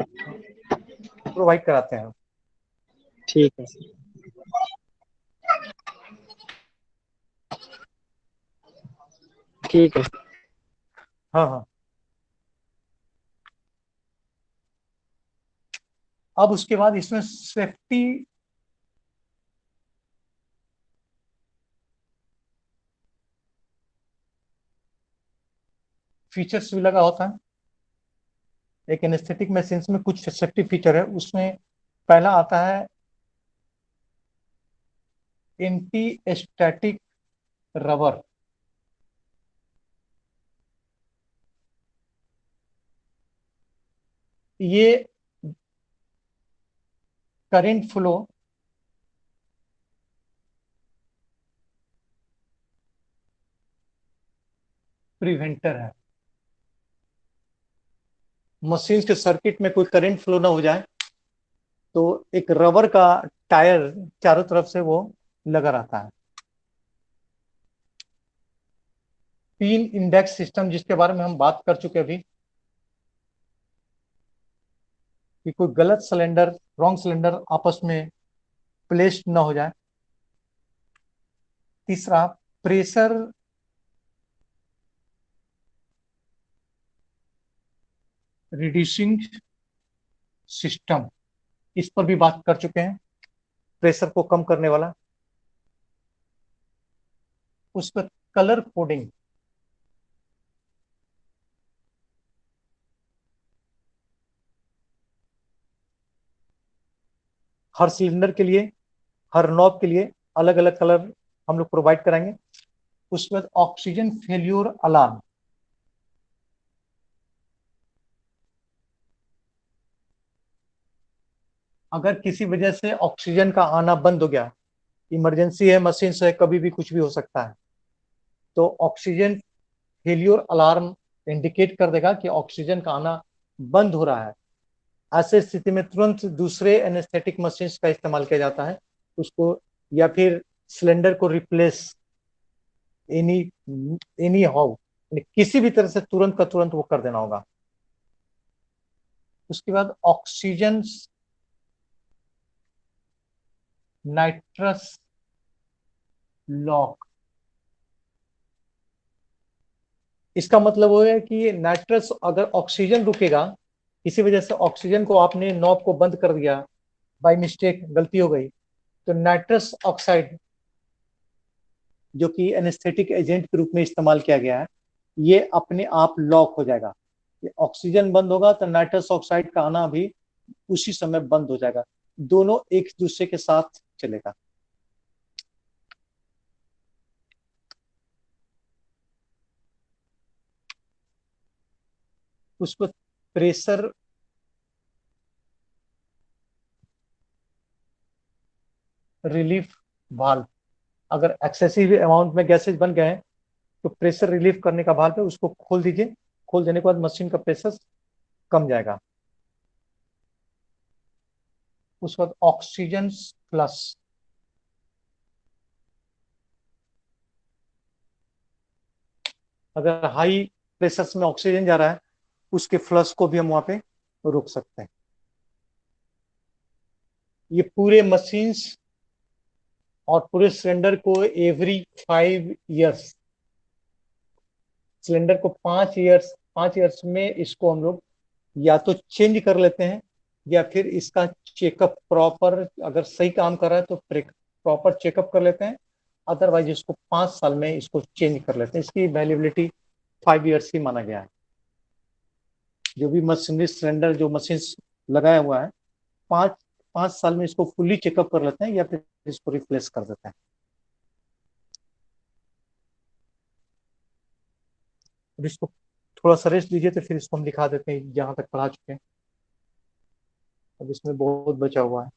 प्रोवाइड कराते हैं। ठीक है। ठीक है। हाँ हाँ। अब उसके बाद इसमें सेफ्टी फीचर्स भी लगा होता है। एक एनेस्थेटिक मशीन्स में कुछ सेफ्टी फीचर है, उसमें पहला आता है एंटी स्टैटिक रबर। ये करंट फ्लो प्रिवेंटर है। मशीन के सर्किट में कोई करंट फ्लो ना हो जाए, तो एक रबर का टायर चारों तरफ से वो लगा रहता है। पिन इंडेक्स सिस्टम, जिसके बारे में हम बात कर चुके अभी, कि कोई गलत सिलेंडर, रॉन्ग सिलेंडर आपस में प्लेस्ड ना हो जाए। तीसरा, प्रेशर रिड्यूसिंग सिस्टम, इस पर भी बात कर चुके हैं, प्रेशर को कम करने वाला। उस पर कलर कोडिंग, हर सिलेंडर के लिए, हर नॉब के लिए अलग अलग कलर हम लोग प्रोवाइड कराएंगे। उसके बाद ऑक्सीजन फेल्योर अलार्म, अगर किसी वजह से ऑक्सीजन का आना बंद हो गया, इमरजेंसी है, मशीन से कभी भी कुछ भी हो सकता है, तो ऑक्सीजन फेल्योर अलार्म इंडिकेट कर देगा कि ऑक्सीजन का आना बंद हो रहा है। ऐसे स्थिति में तुरंत दूसरे एनेस्थेटिक मशीन का इस्तेमाल किया जाता है उसको, या फिर सिलेंडर को रिप्लेस एनी एनी हाउ, किसी भी तरह से तुरंत का तुरंत वो कर देना होगा। उसके बाद ऑक्सीजन नाइट्रस लॉक, इसका मतलब वो है कि नाइट्रस, अगर ऑक्सीजन रुकेगा, किसी वजह से ऑक्सीजन को आपने नॉब को बंद कर दिया, बाय मिस्टेक गलती हो गई, तो नाइट्रस ऑक्साइड, जो कि एनेस्थेटिक एजेंट के रूप में इस्तेमाल किया गया है, ये अपने आप लॉक हो जाएगा। ऑक्सीजन बंद होगा तो नाइट्रस ऑक्साइड का आना भी उसी समय बंद हो जाएगा, दोनों एक दूसरे के साथ चलेगा। उस पर प्रेशर रिलीफ वाल्व, अगर एक्सेसिव अमाउंट में गैसेज बन गए हैं तो प्रेशर रिलीफ करने का वाल्व है, उसको खोल दीजिए। खोल देने के बाद मशीन का प्रेशर कम जाएगा। उसके बाद ऑक्सीजन फ्लश, अगर हाई प्रेशर में ऑक्सीजन जा रहा है उसके फ्लश को भी हम वहां पे रोक सकते हैं। ये पूरे मशीन्स और पूरे सिलेंडर को एवरी 5 इयर्स, सिलेंडर को 5 इयर्स में इसको हम लोग या तो चेंज कर लेते हैं या फिर इसका चेकअप प्रॉपर, अगर सही काम कर रहा है तो प्रॉपर चेकअप कर लेते हैं, अदरवाइज इसको 5 साल में इसको चेंज कर लेते हैं। इसकी वैल्यूबिलिटी 5 इयर्स ही माना गया है। जो भी मशीनरी सिलेंडर जो मशीन लगाया हुआ है, पाँच 5 साल में इसको फुल्ली चेकअप कर लेते हैं या फिर इसको रिप्लेस कर देते हैं। अब इसको थोड़ा सा रेस्ट दीजिए तो फिर इसको हम दिखा देते हैं जहां तक पढ़ा चुके हैं। अब इसमें बहुत बचा हुआ है।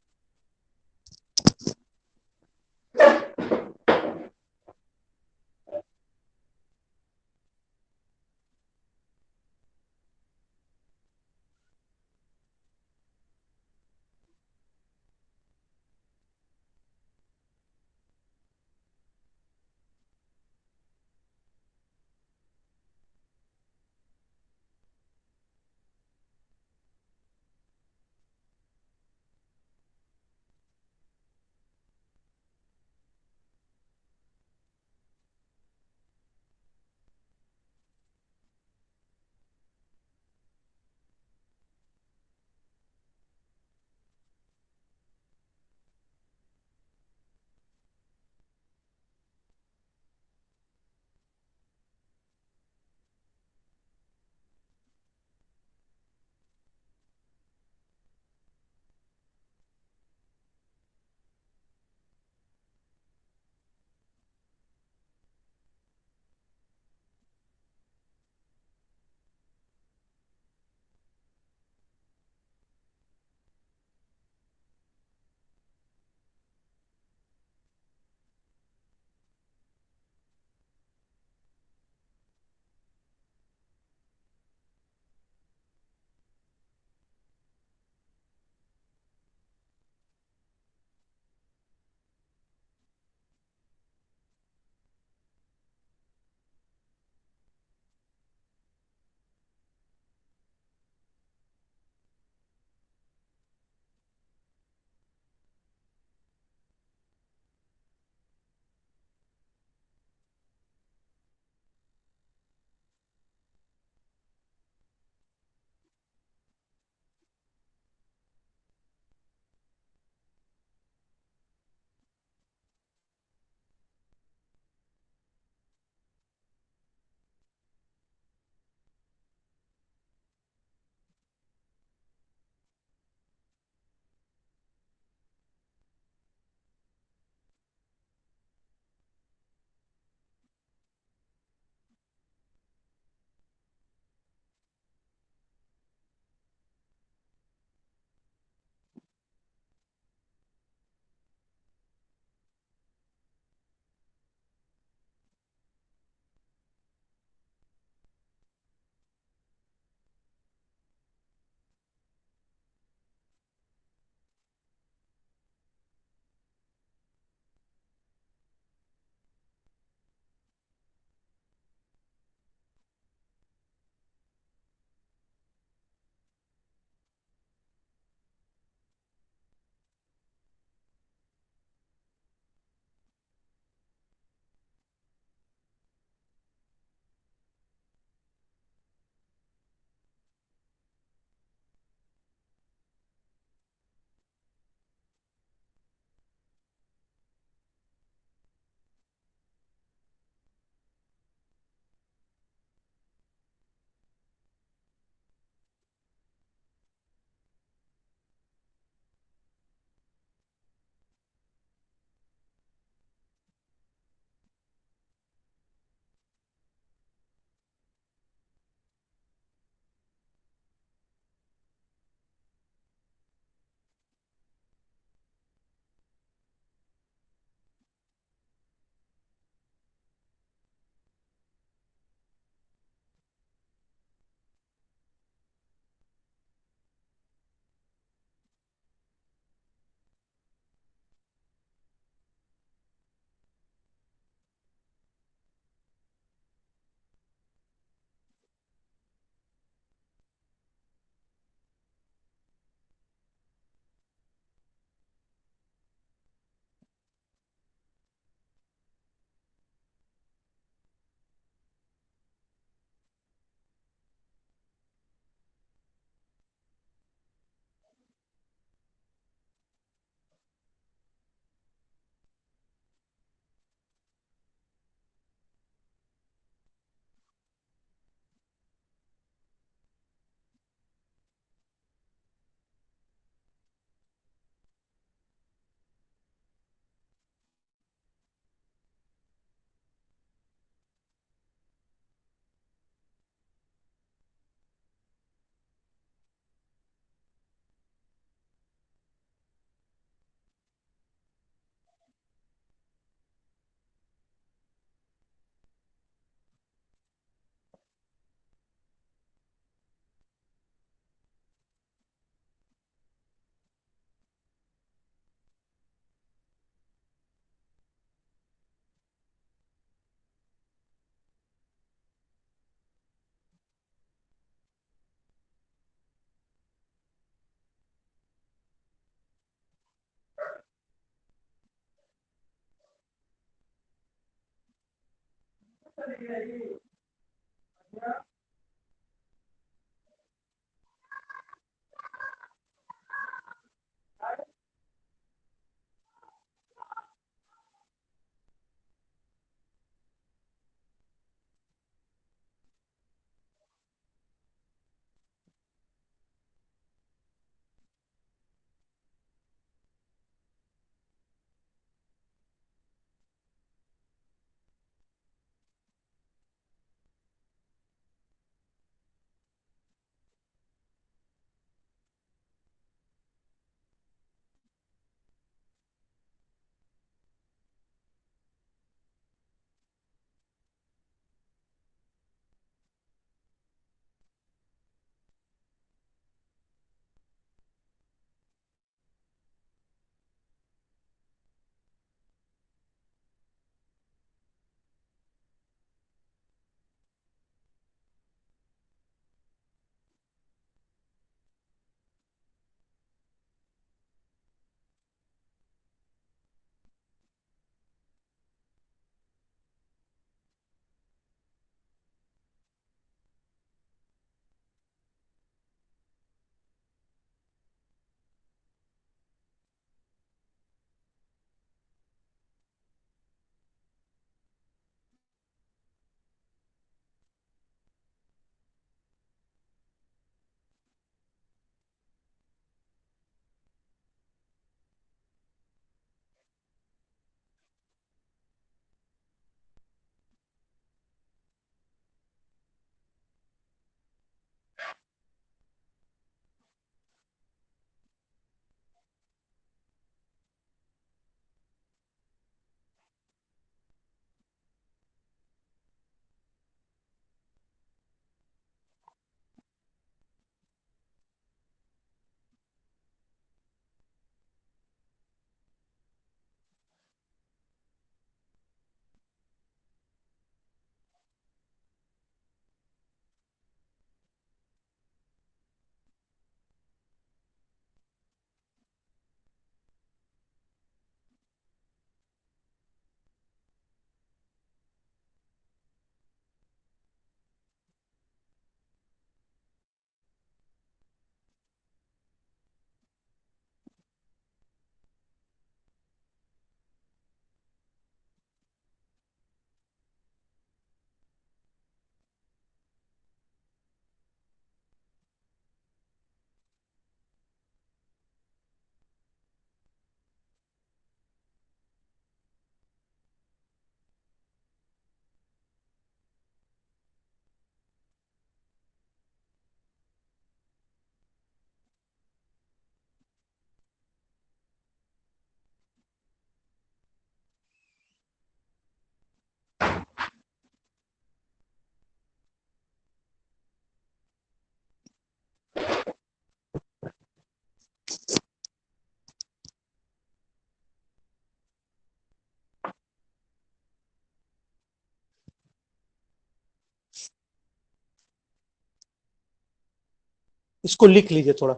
इसको लिख लीजिए थोड़ा।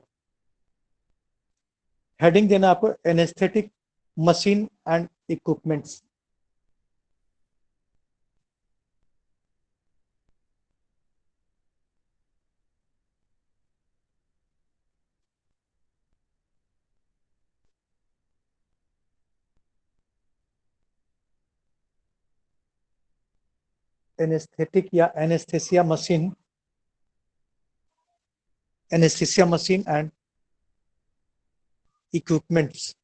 हेडिंग देना आपको anaesthetic machine and equipments. Anaesthetic या anaesthesia machine, anaesthesia machine and equipments.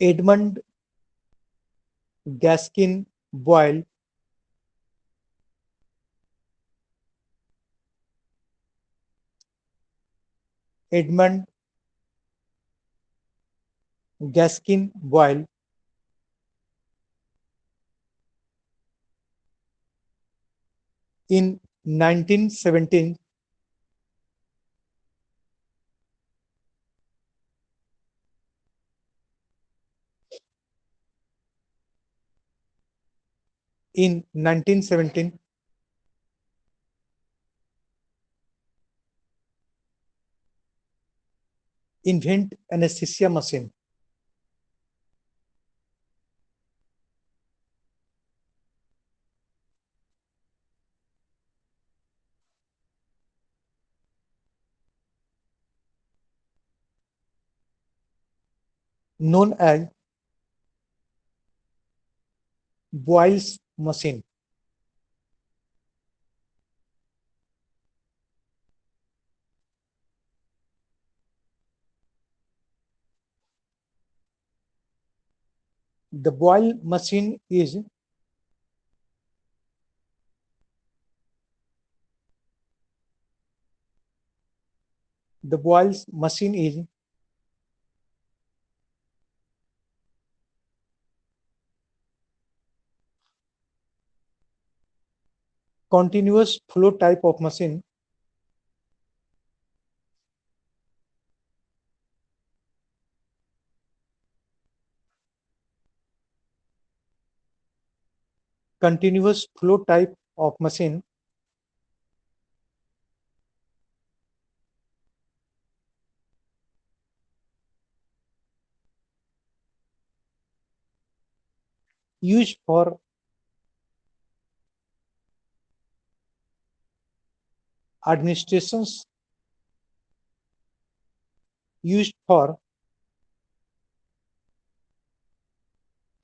Edmund Gaskin Boyle Edmund Gaskin Boyle in 1917 In 1917, invent anesthesia machine. Known as Boyle's machine. The Boyle machine is continuous flow type of machine continuous flow type of machine used for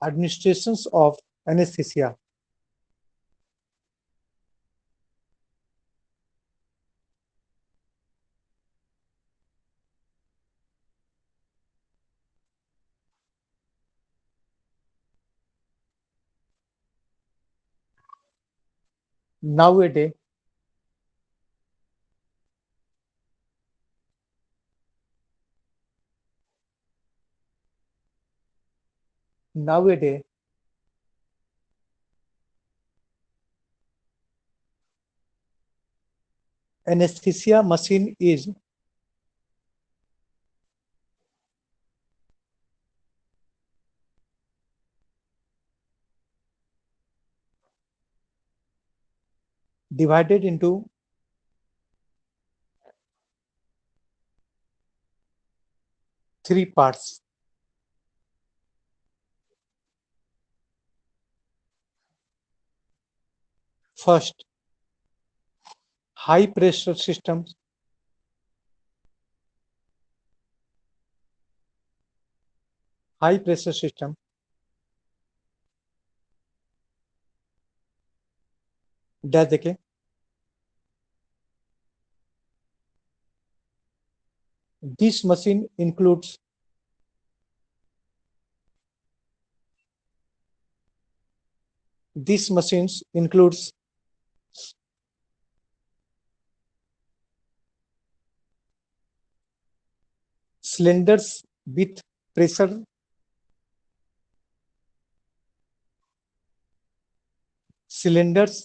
administrations of anesthesia. Nowadays, anesthesia machine is divided into three parts. First, high pressure systems. High pressure system. देखें this machine includes these machines includes cylinders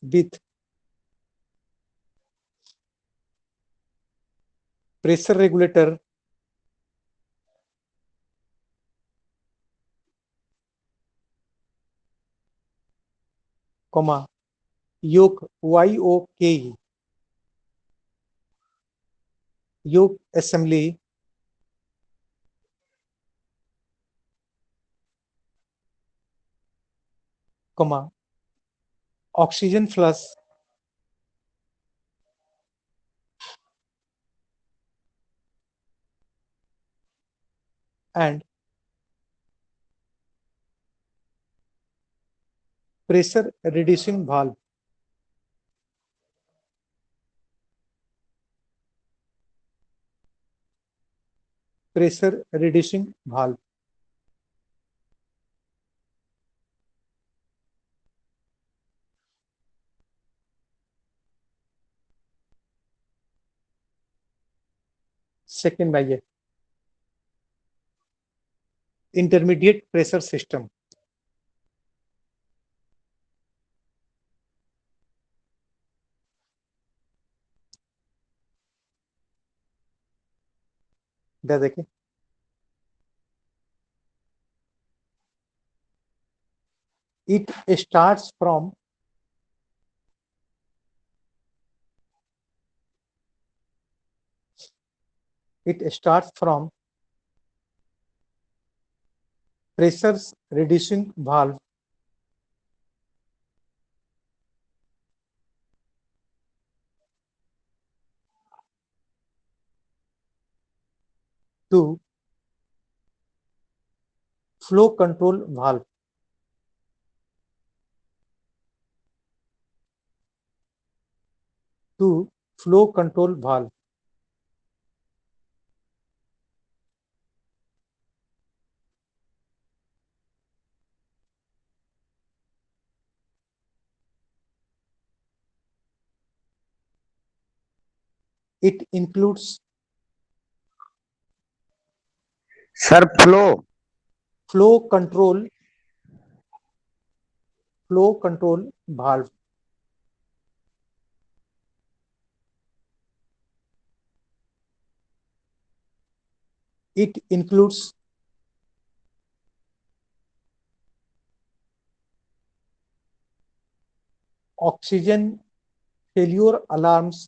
with pressure regulator comma yoke yoke assembly comma oxygen flush and pressure reducing valve. Pressure reducing valve. Second by ये intermediate pressure system. देखिए it starts from It starts from pressure reducing valve to flow control valve. To flow control valve. It includes sir flow flow control valve. It includes oxygen failure alarms,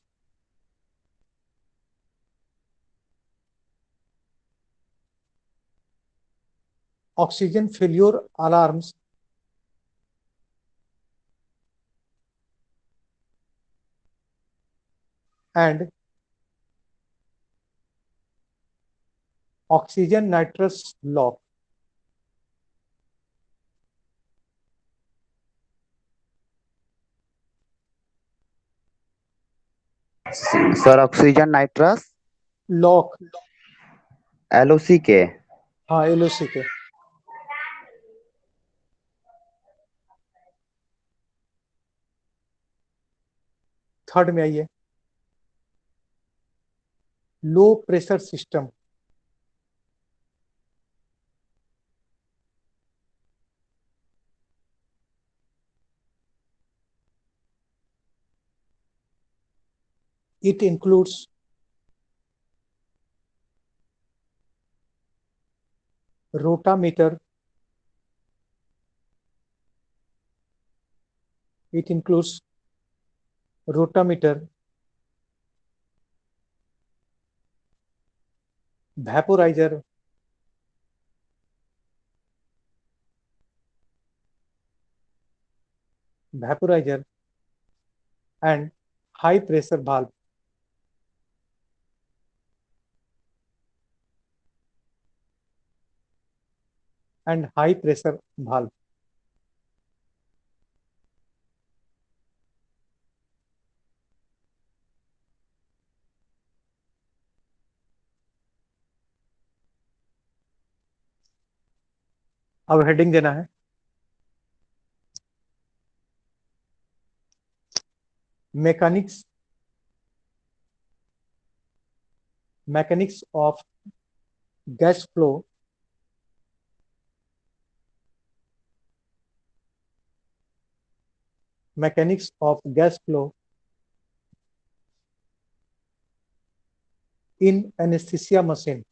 and oxygen nitrous lock. Sir oxygen nitrous lock, LOC के हाँ LOC के। Third में आइए, low pressure system. It includes rotameter, vaporizer, and high pressure valve. अब heading देना है, mechanics of gas flow in anesthesia machine.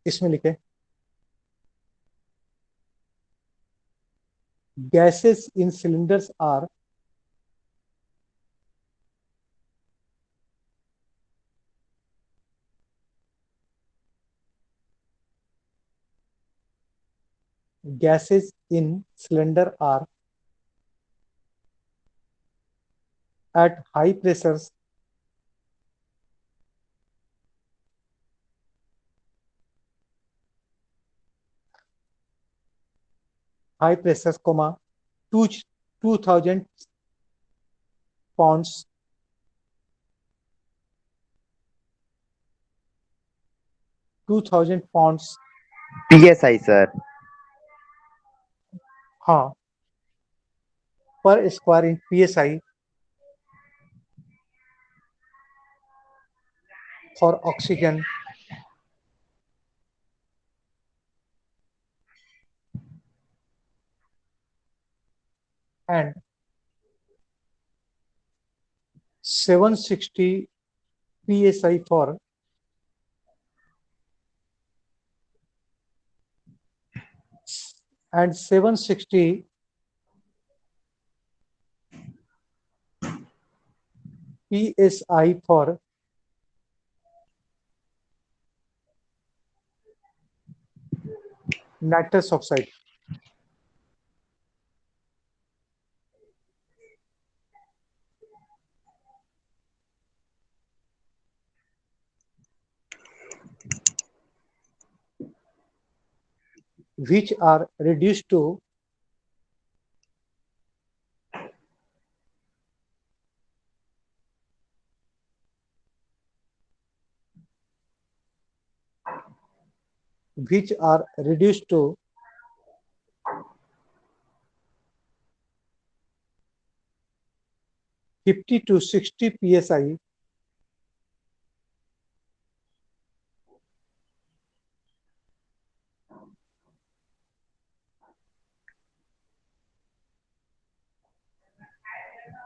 इसमें लिखे gases in cylinders are at high pressures comma 2000 pounds PSI sir हाँ per square in psi for oxygen and 760 psi for and 760 psi for nitrous oxide. Which are reduced to which are reduced to 50 to 60 psi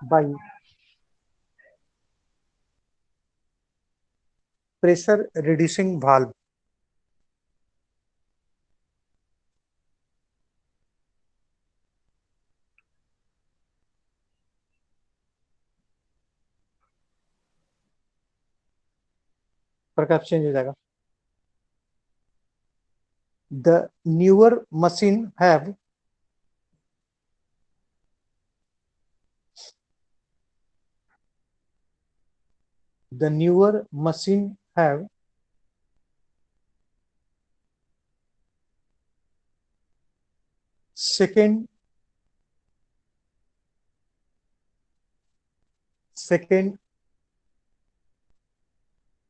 by pressure reducing valve. प्रकार change हो जाएगा. The newer machine have second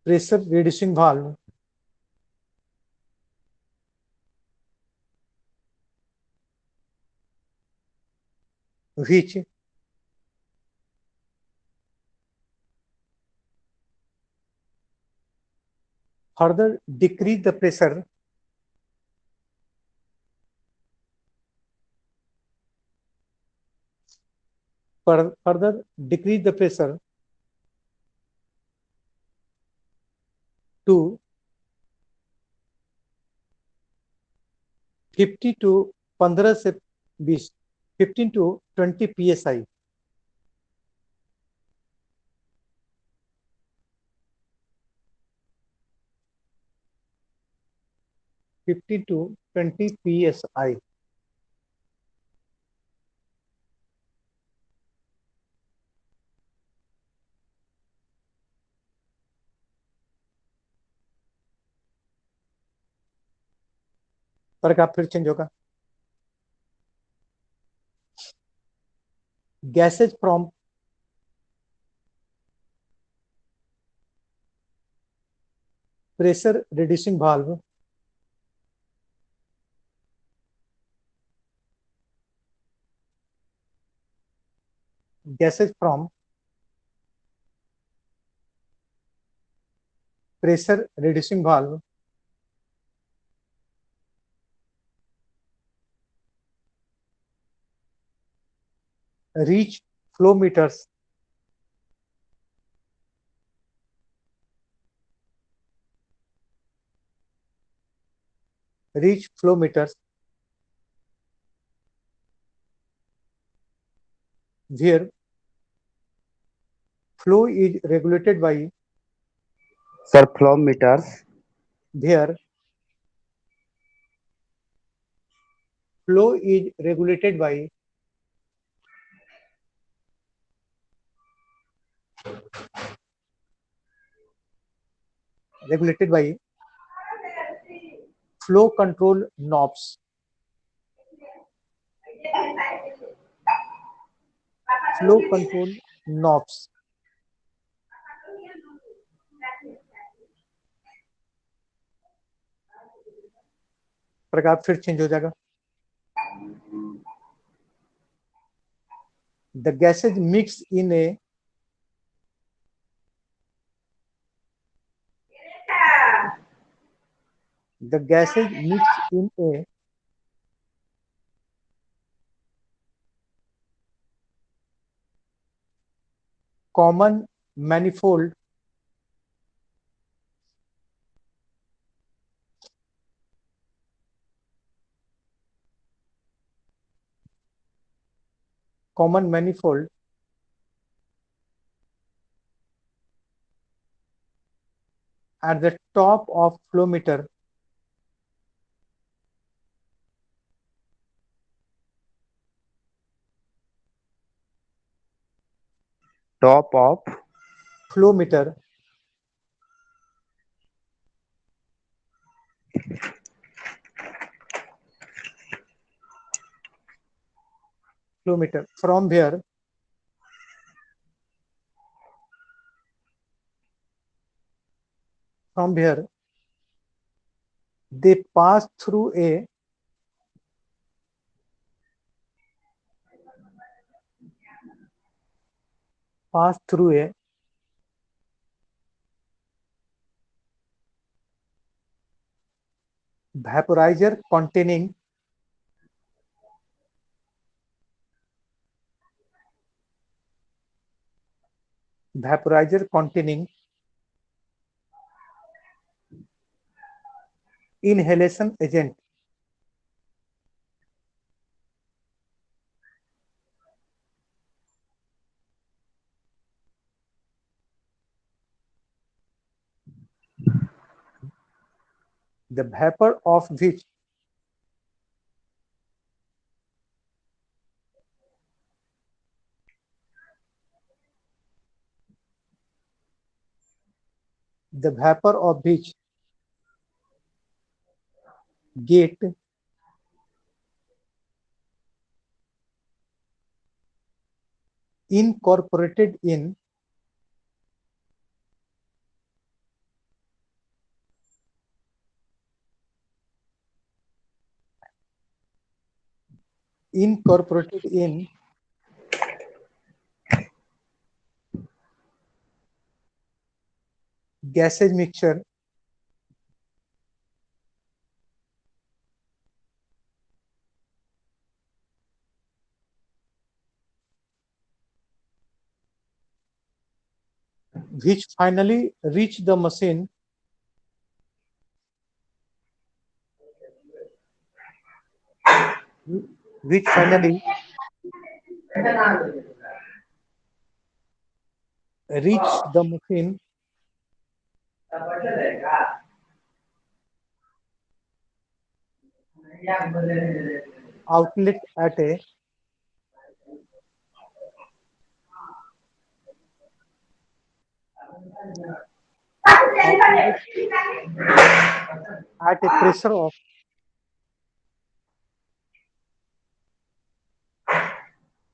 pressure reducing valve which further decrease the pressure to 50 to 15 से 20 15 to 20 psi. to 20 psi. प्रकार फिर change होगा. Gases from pressure reducing valve reach flow meters where flow is regulated by Sir, flow meters. where flow is regulated by flow control knobs. Flow control knobs. प्रकार फिर change हो जाएगा. The gases mix in a common manifold common manifold at the top of flow meter top of flow meter from where they pass through a vaporizer containing inhalation agent. The vapor of which get incorporated in gaseous mixture which finally reach the machine outlet at a pressure of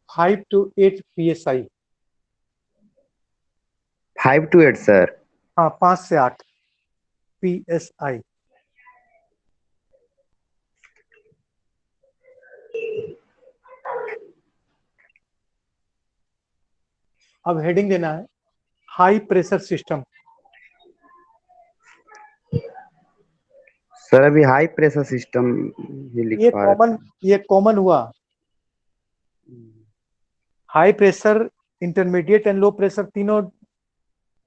5 to 8 psi. 5 to 8 sir. हाँ 5 से 8 psi। अब heading देना है high pressure system. Sir अभी high pressure system ही लिख पा रहे थे। ये कॉमन हुआ। High pressure, intermediate and low pressure तीनों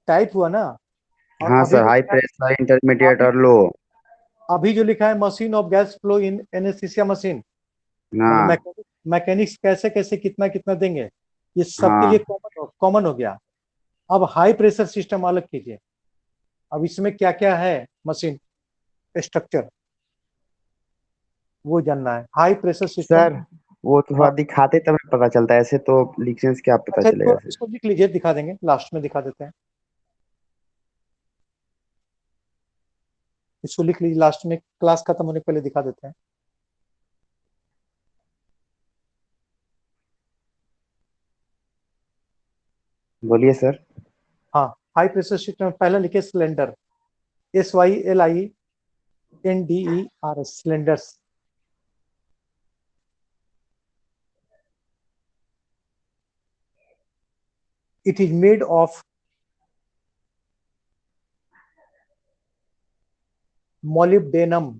टाइप हुआ ना। और हाँ अभी सर, हाई प्रेशर, इंटरमीडिएट और लो। अभी जो लिखा है machine of gas flow in anaesthesia machine, हाँ मैकेनिक्स कैसे कैसे कितना कितना देंगे, ये सबके हाँ लिए कॉमन हो गया। अब हाई प्रेशर सिस्टम अलग कीजिए। अब इसमें क्या क्या है मशीन स्ट्रक्चर वो जानना है। हाई प्रेशर सिस्टम सर, वो थोड़ा दिखाते तब पता चलता है, ऐसे तो लिखने से क्या पता अच्छा चलेगा तो सर। इसको लिख लीजिए, दिखा देंगे, लास्ट में दिखा देते हैं। इसको लिख लीजिए, लास्ट में क्लास खत्म होने के पहले दिखा देते हैं। बोलिए सर। हाँ, हाई प्रेशर सिस्टम पहला लिखे cylinder, SYLINDERS cylinders. It is made of molybdenum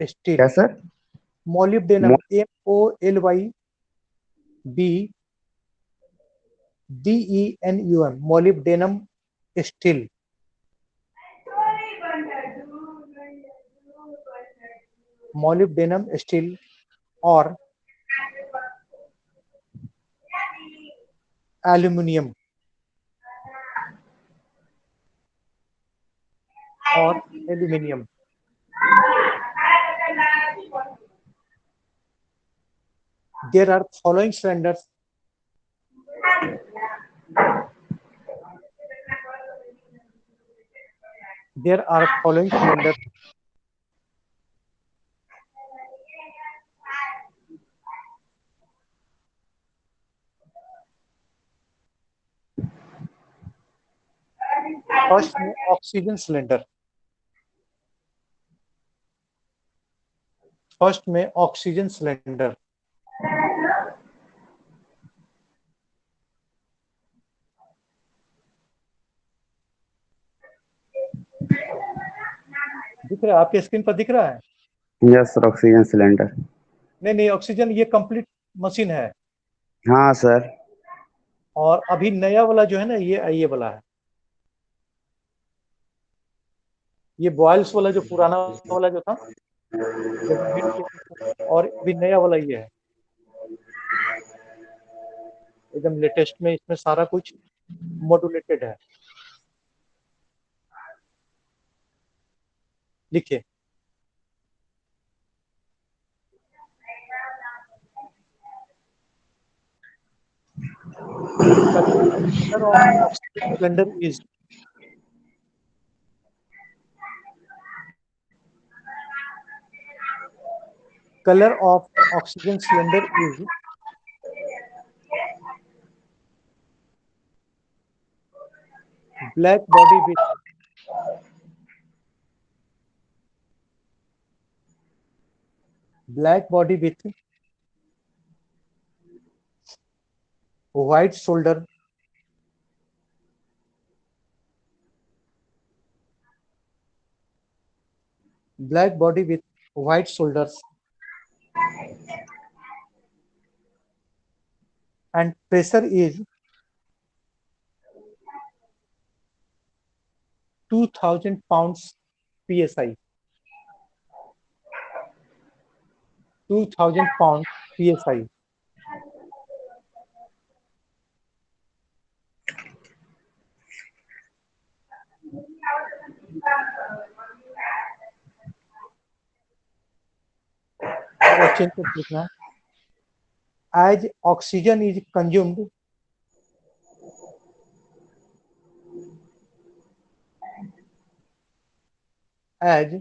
steel। क्या sir? molybdenum MOLYBDENUM molybdenum steel। molybdenum steel और एल्यूमिनियम और aluminium. There are following cylinders. There are following cylinders. First में oxygen cylinder, first में oxygen cylinder, दिख रहा है आपके screen पर, दिख रहा है? Yes sir, oxygen cylinder. नहीं नहीं, ऑक्सीजन ये कंप्लीट मशीन है। हाँ सर। और अभी नया वाला जो है ना, ये वाला है, ये बॉयल्स वाला जो पुराना वाला जो था जब हीट किया था, और अभी नया वाला ये है, एकदम लेटेस्ट में। इसमें सारा कुछ मॉड्यूलेटेड है। लिखिए, color of oxygen cylinder is color of oxygen cylinder is black body with white shoulder, black body with white shoulders, and pressure is 2000 pounds psi, 2000 pounds psi. अब चेंज कर लिखना, as oxygen is consumed, as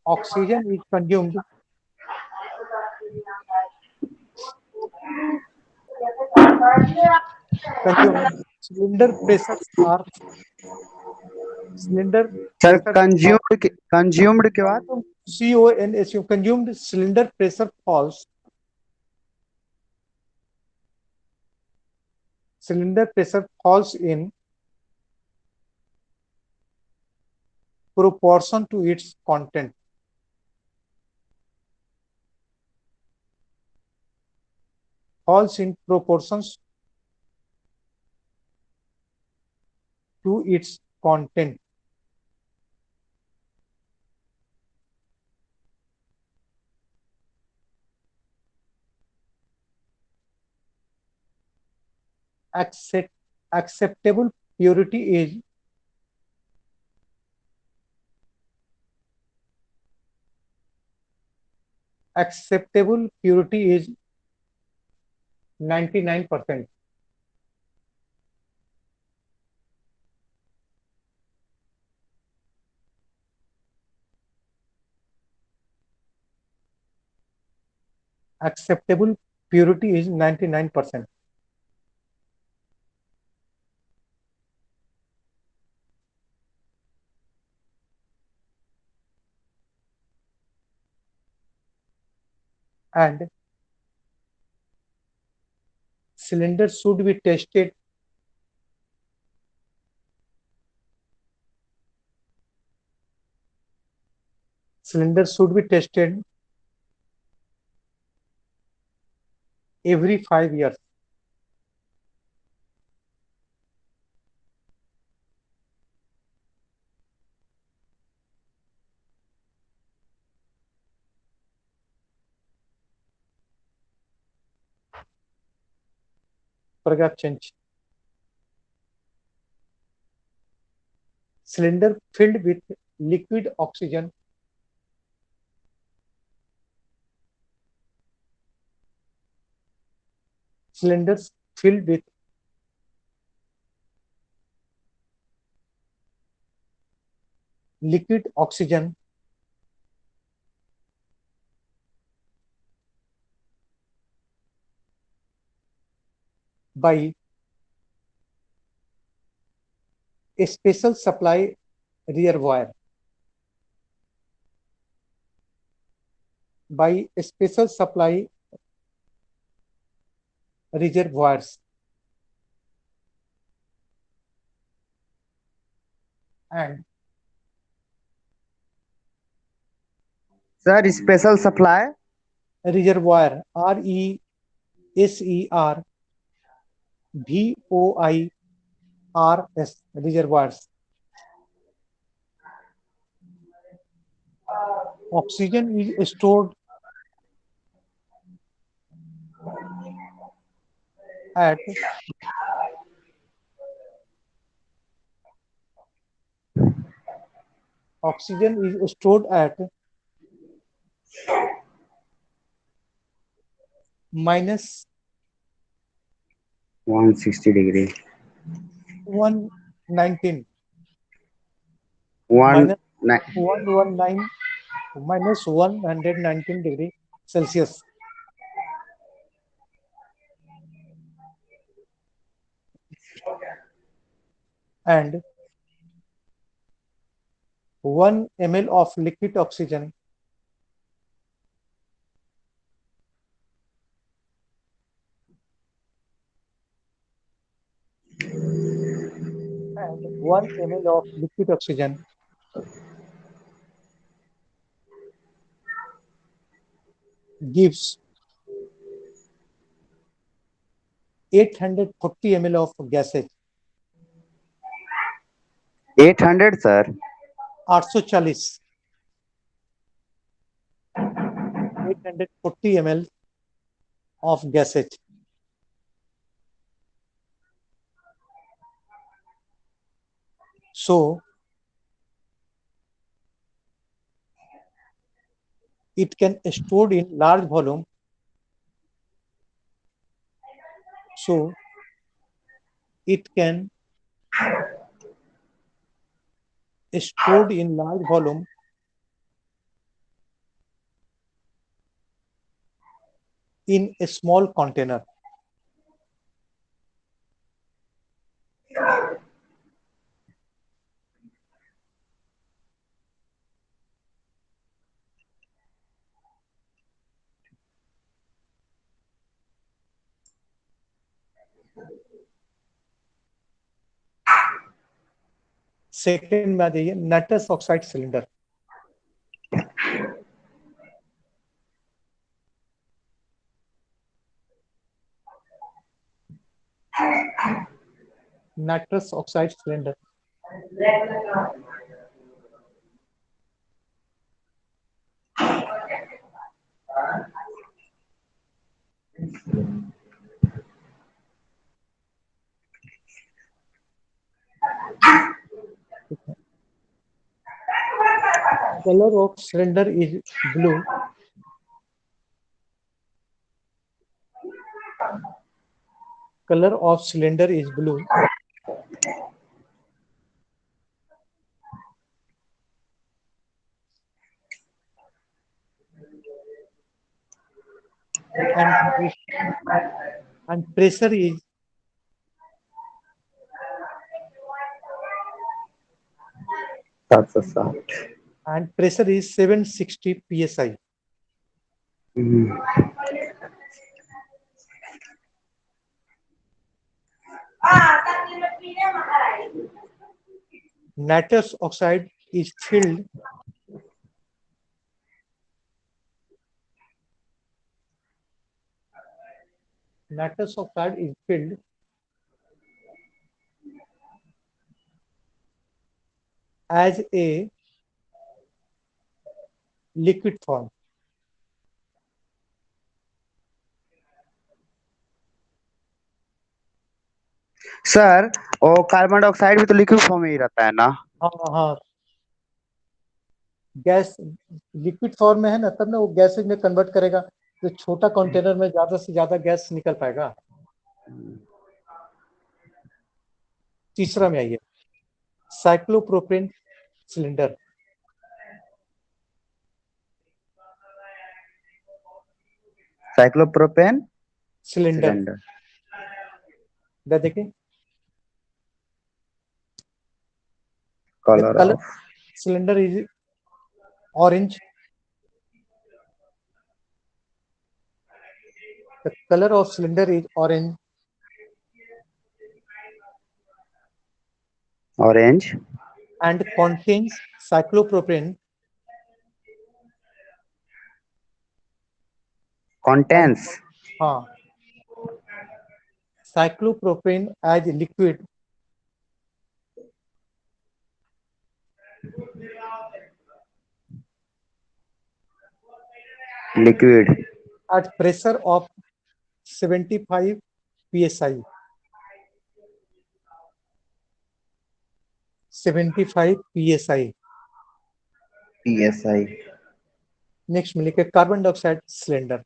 oxygen is consumed, cylinder pressures are cylinder sir pressure consumed के बाद CONSU consumed cylinder pressure falls. Cylinder pressure falls in proportion to its content. Falls in proportions to its content. Acceptable purity is acceptable purity is 99%. Acceptable purity is 99%. And cylinder should be tested every 5 years. paragraph change. Cylinder filled with liquid oxygen cylinders filled with liquid oxygen by a special supply reservoir. By a special supply reservoirs and sir special supply reservoir RESERVOIRS reservoirs. Oxygen is stored at minus 160 degree 119 one minus 119 minus 119 degree Celsius. And 1 ml of liquid oxygen and 1 ml of liquid oxygen gives 840 ml of gases. 800 sir 840 840 ml of gases. So it can stored in large volume. So it can stored in large volume in a small container. Second में आ जाइए nitrous oxide cylinder. Nitrous oxide cylinder. Color of cylinder is blue. Color of cylinder is blue. And pressure is and pressure is 760 psi. Nitrous oxide is filled as a liquid form. Sir वो carbon dioxide भी तो liquid form में ही रहता है ना? हाँ हाँ, gas liquid form में है ना, तब ना वो गैसेज में कन्वर्ट करेगा, तो छोटा कंटेनर में ज्यादा से ज्यादा गैस निकल पाएगा। तीसरा में आइए, cyclopropane cylinder. Cyclopropane cylinder cylinder. देखिए, the colour colour of cylinder is orange, the colour of cylinder is orange orange and contains cyclopropane and contains हाँ, cyclopropane as liquid liquid at pressure of 75 psi. 75 psi. PSI. Next में लिखे carbon dioxide cylinder.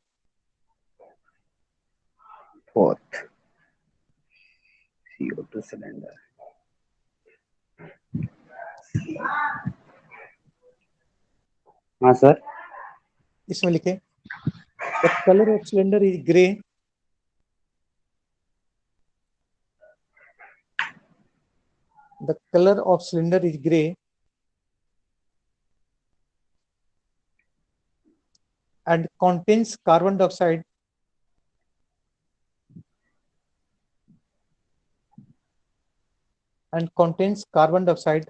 Fourth CO2 cylinder. हाँ sir. इसमें लिखे the colour of cylinder is grey, the colour of cylinder is grey and contains carbon dioxide and contains carbon dioxide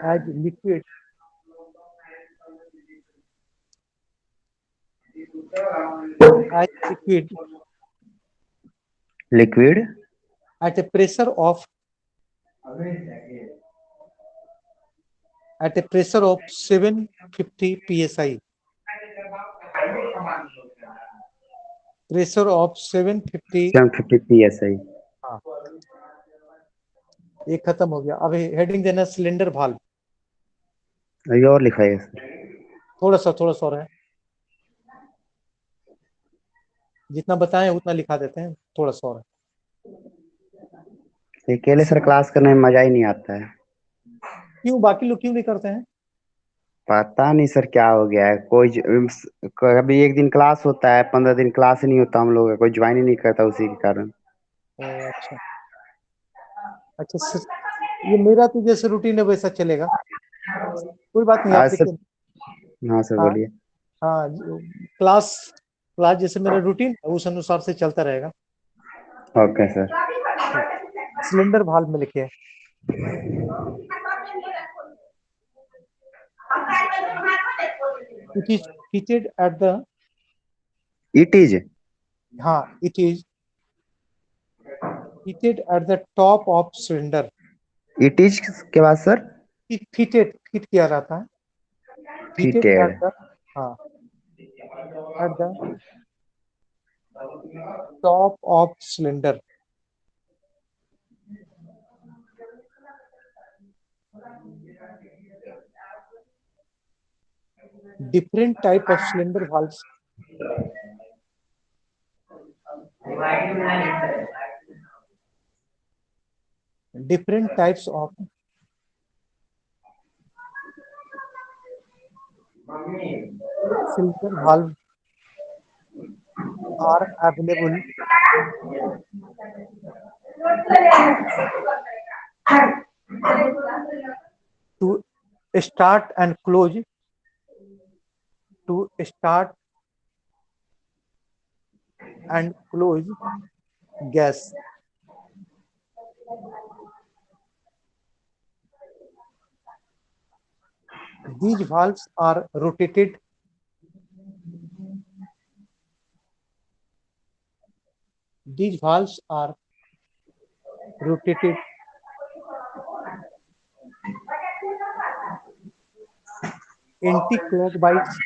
as liquid liquid at a pressure of 750 psi. Pressure of 750। 750 PSI. हाँ, ये खत्म हो गया। अब heading देना cylinder valve. अभी और लिखाइए sir. थोड़ा सा और है, जितना बताएं उतना लिखा देते हैं, थोड़ा सा और है। अकेले सर क्लास करने में मजा ही नहीं आता है। क्यों, बाकी लोग क्यों नहीं करते हैं? पता नहीं सर क्या हो गया है। कभी एक दिन क्लास होता है, 15 दिन क्लास ही नहीं होता हम लोग का, कोई ज्वाइन ही नहीं करता उसी के कारण। ओ अच्छा अच्छा सर, ये मेरा तो जैसे रूटीन है वैसा चलेगा, कोई बात नहीं। आप आज सर। देखिए, हाँ सर हाँ बोलिए। हाँ, क्लास क्लास जैसे मेरा रूटीन है उस अनुसार से चलता रहेगा। Okay sir. सिलेंडर भाल्व में लिखिए it is fitted at the, it is हाँ it is fitted at the top of cylinder। It is के बाद सर फिट किया रहता है, fitted फिटेड। at the, हाँ, at the top of cylinder। Different type of cylinder valves, different types of cylinder valve are available to start and close, to start and close gas। These valves are rotated anti-clockwise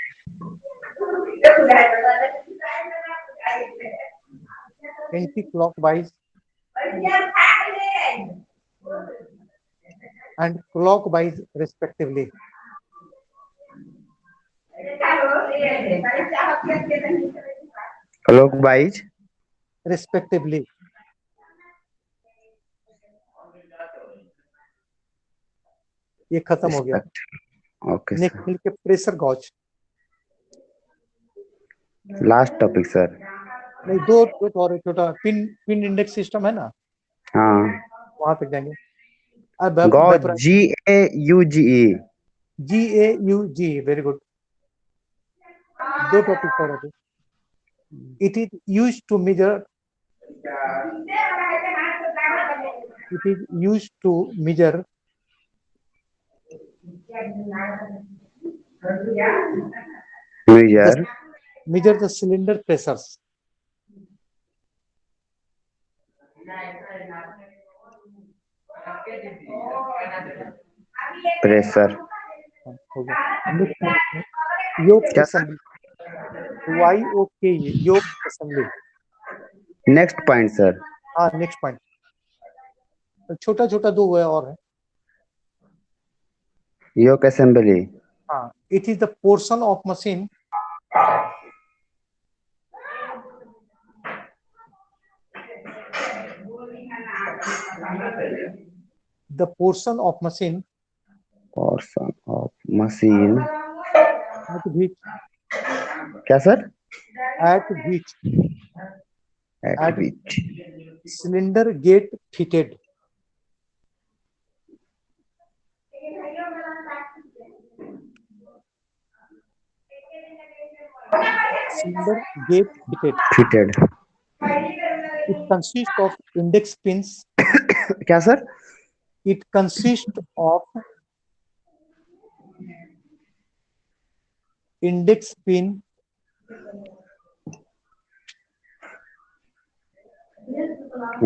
anti-clockwise and clockwise respectively. Clockwise. Respectively. ये खत्म हो गया। Okay next sir, मिलके pressure gauge. Last topic sir. नहीं, दो दो और छोटा पिन पिन इंडेक्स सिस्टम है ना, हाँ, वहां तक जाएंगे। Gauge, GAUGE। GAUG, very good. दो टॉपिक और अभी। It is use to measure measure the cylinder pressures. Pressure. हो गया। योक क्या sir? Assembly, YOK, yoke assembly. Next point sir. हाँ, नेक्स्ट पॉइंट छोटा छोटा दो है और है। Yoke assembly. हाँ, it is the portion of machine portion of machine portion of machine. at which क्या sir? at which at which cylinder get fitted. Cylinder get fitted. Fitted. It consists of index pins. क्या sir? It consists of index pin,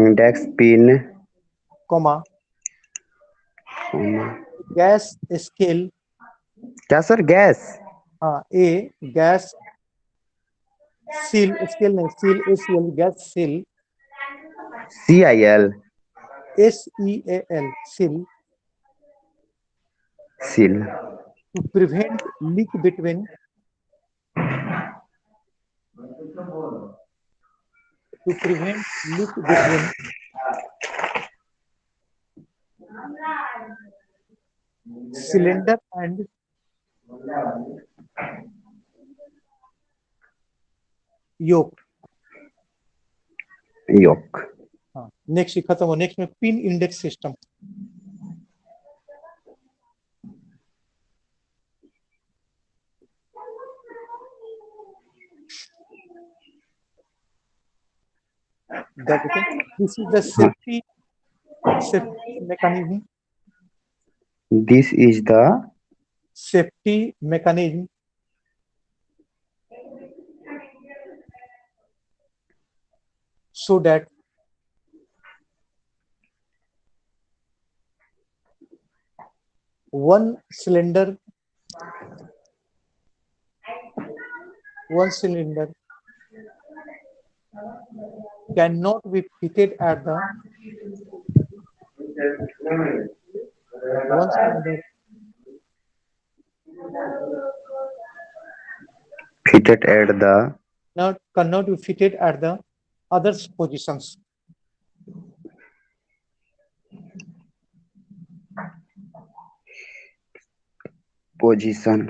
index pin, comma, gas scale. क्या sir? Gas. हाँ, A gas seal, scale नहीं, seal, ACL, gas seal, CIL, SEAL, seal, seal. to prevent leak between cylinder and yoke. योक। हाँ, next खत्म हो। Next में pin index system. This is the safety mechanism. This is the Safety mechanism so that one cylinder cannot be fitted at the one cylinder fitted at the cannot be fitted at the other positions. Position.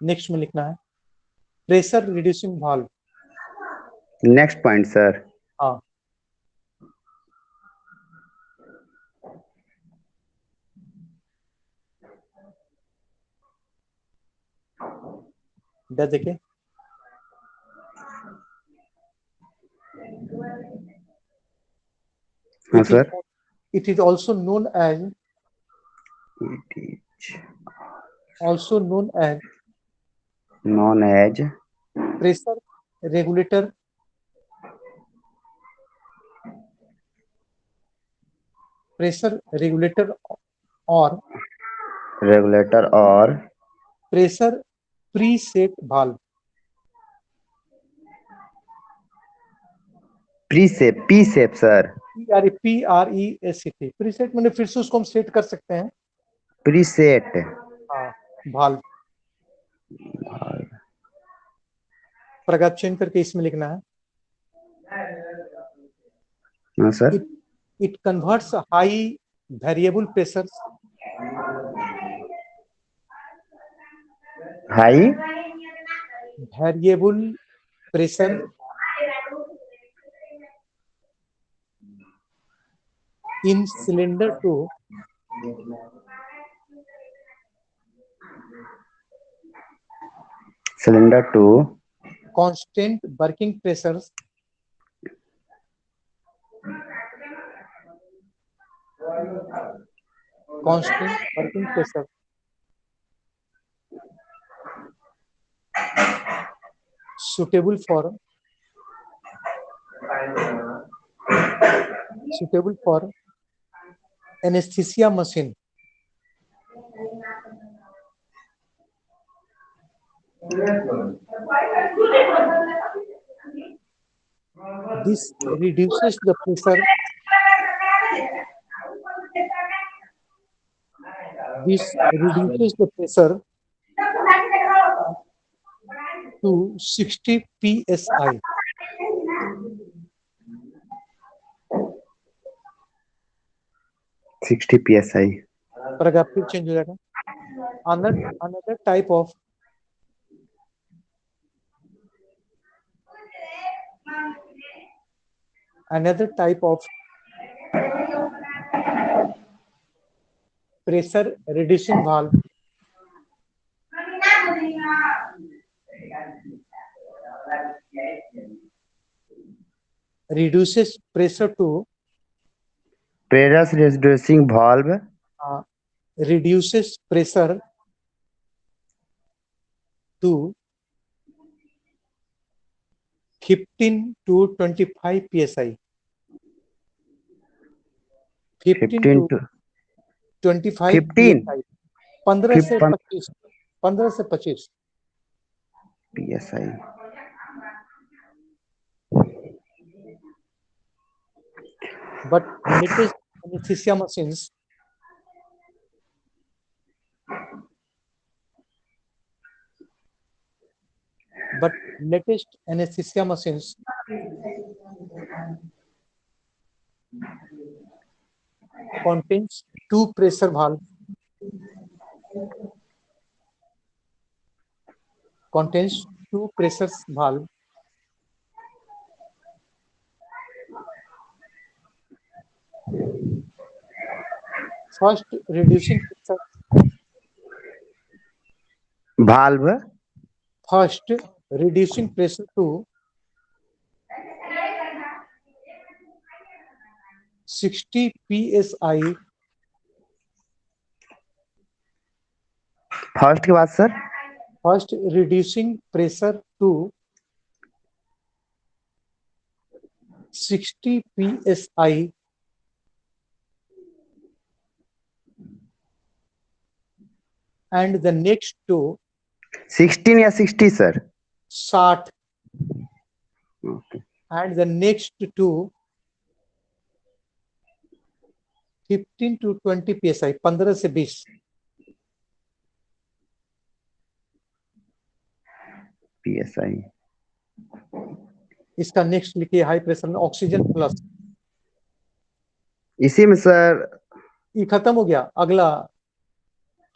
नेक्स्ट में लिखना है pressure reducing valve. Next point sir. हाँ, देखिए हाँ sir. it is also known as known as pressure regulator or regulator और pressure preset valve. Preset sir. PRESET। Preset मैंने फिर से उसको हम सेट कर सकते हैं। प्रीसेट। हाँ, भाल्व। प्रगत चेंज करके इसमें लिखना है। हाँ sir. It converts high variable pressures high variable pressure in cylinder to cylinder to constant working pressures suitable for anesthesia machine. This reduces the pressure. This reduces the pressure to 60 psi. PSI। पर अगर फिर change हो जाएगा। Another type of pressure reducing valve reduces pressure to pressure reducing valve reduces pressure to 15 to 25 psi. 15 to 25 psi. 15 से 25 PSI। but latest anesthesia machines contains two pressure valve first reducing pressure to 60 psi. First के बाद sir First reducing pressure to 60 psi and the next to 16 या 60 sir 60 okay and the next to 15 to 20 psi 15 से 20 PSI। इसका next लिखिए high pressure में oxygen plus. इसी में sir ये खत्म हो गया। अगला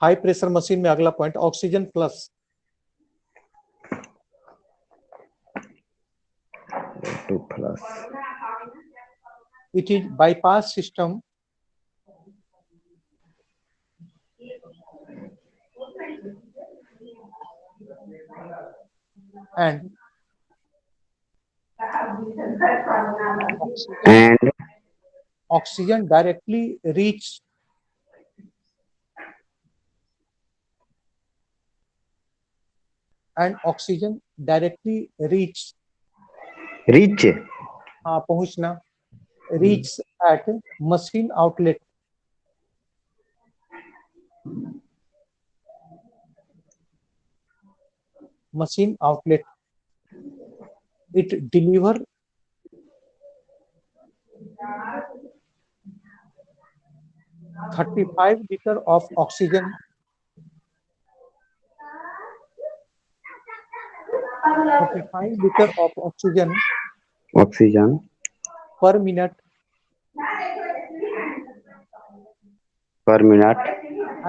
हाई प्रेशर मशीन में अगला point oxygen plus. It is bypass system and oxygen directly reach rich पहुंचना reach at machine outlet it deliver 35 liter of oxygen 35 liter of oxygen oxygen per minute पर minute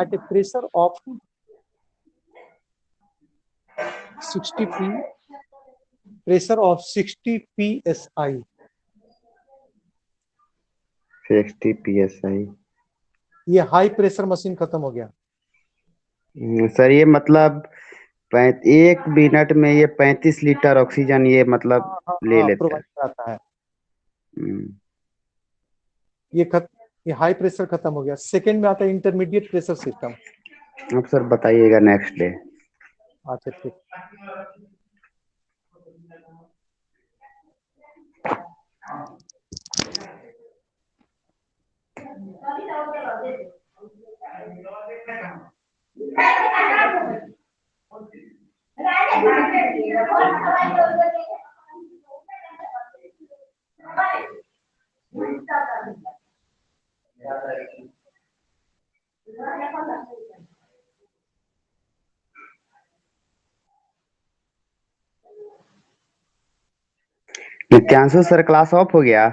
at a pressure of 60 psi. 60 psi। ये high pressure machine खत्म हो गया। Sir ये मतलब 1 minute में ये 35 लीटर ऑक्सीजन ये मतलब हाँ हाँ ले हाँ, लेता है। प्रोवाइड कराता है। हम्म, ये हाई प्रेशर खत्म हो गया। सेकंड में आता है इंटरमीडिएट प्रेशर सिस्टम। अब सर बताइएगा नेक्स्ट डे। अच्छा ठीक। नित्यांशु सर क्लास ऑफ हो गया।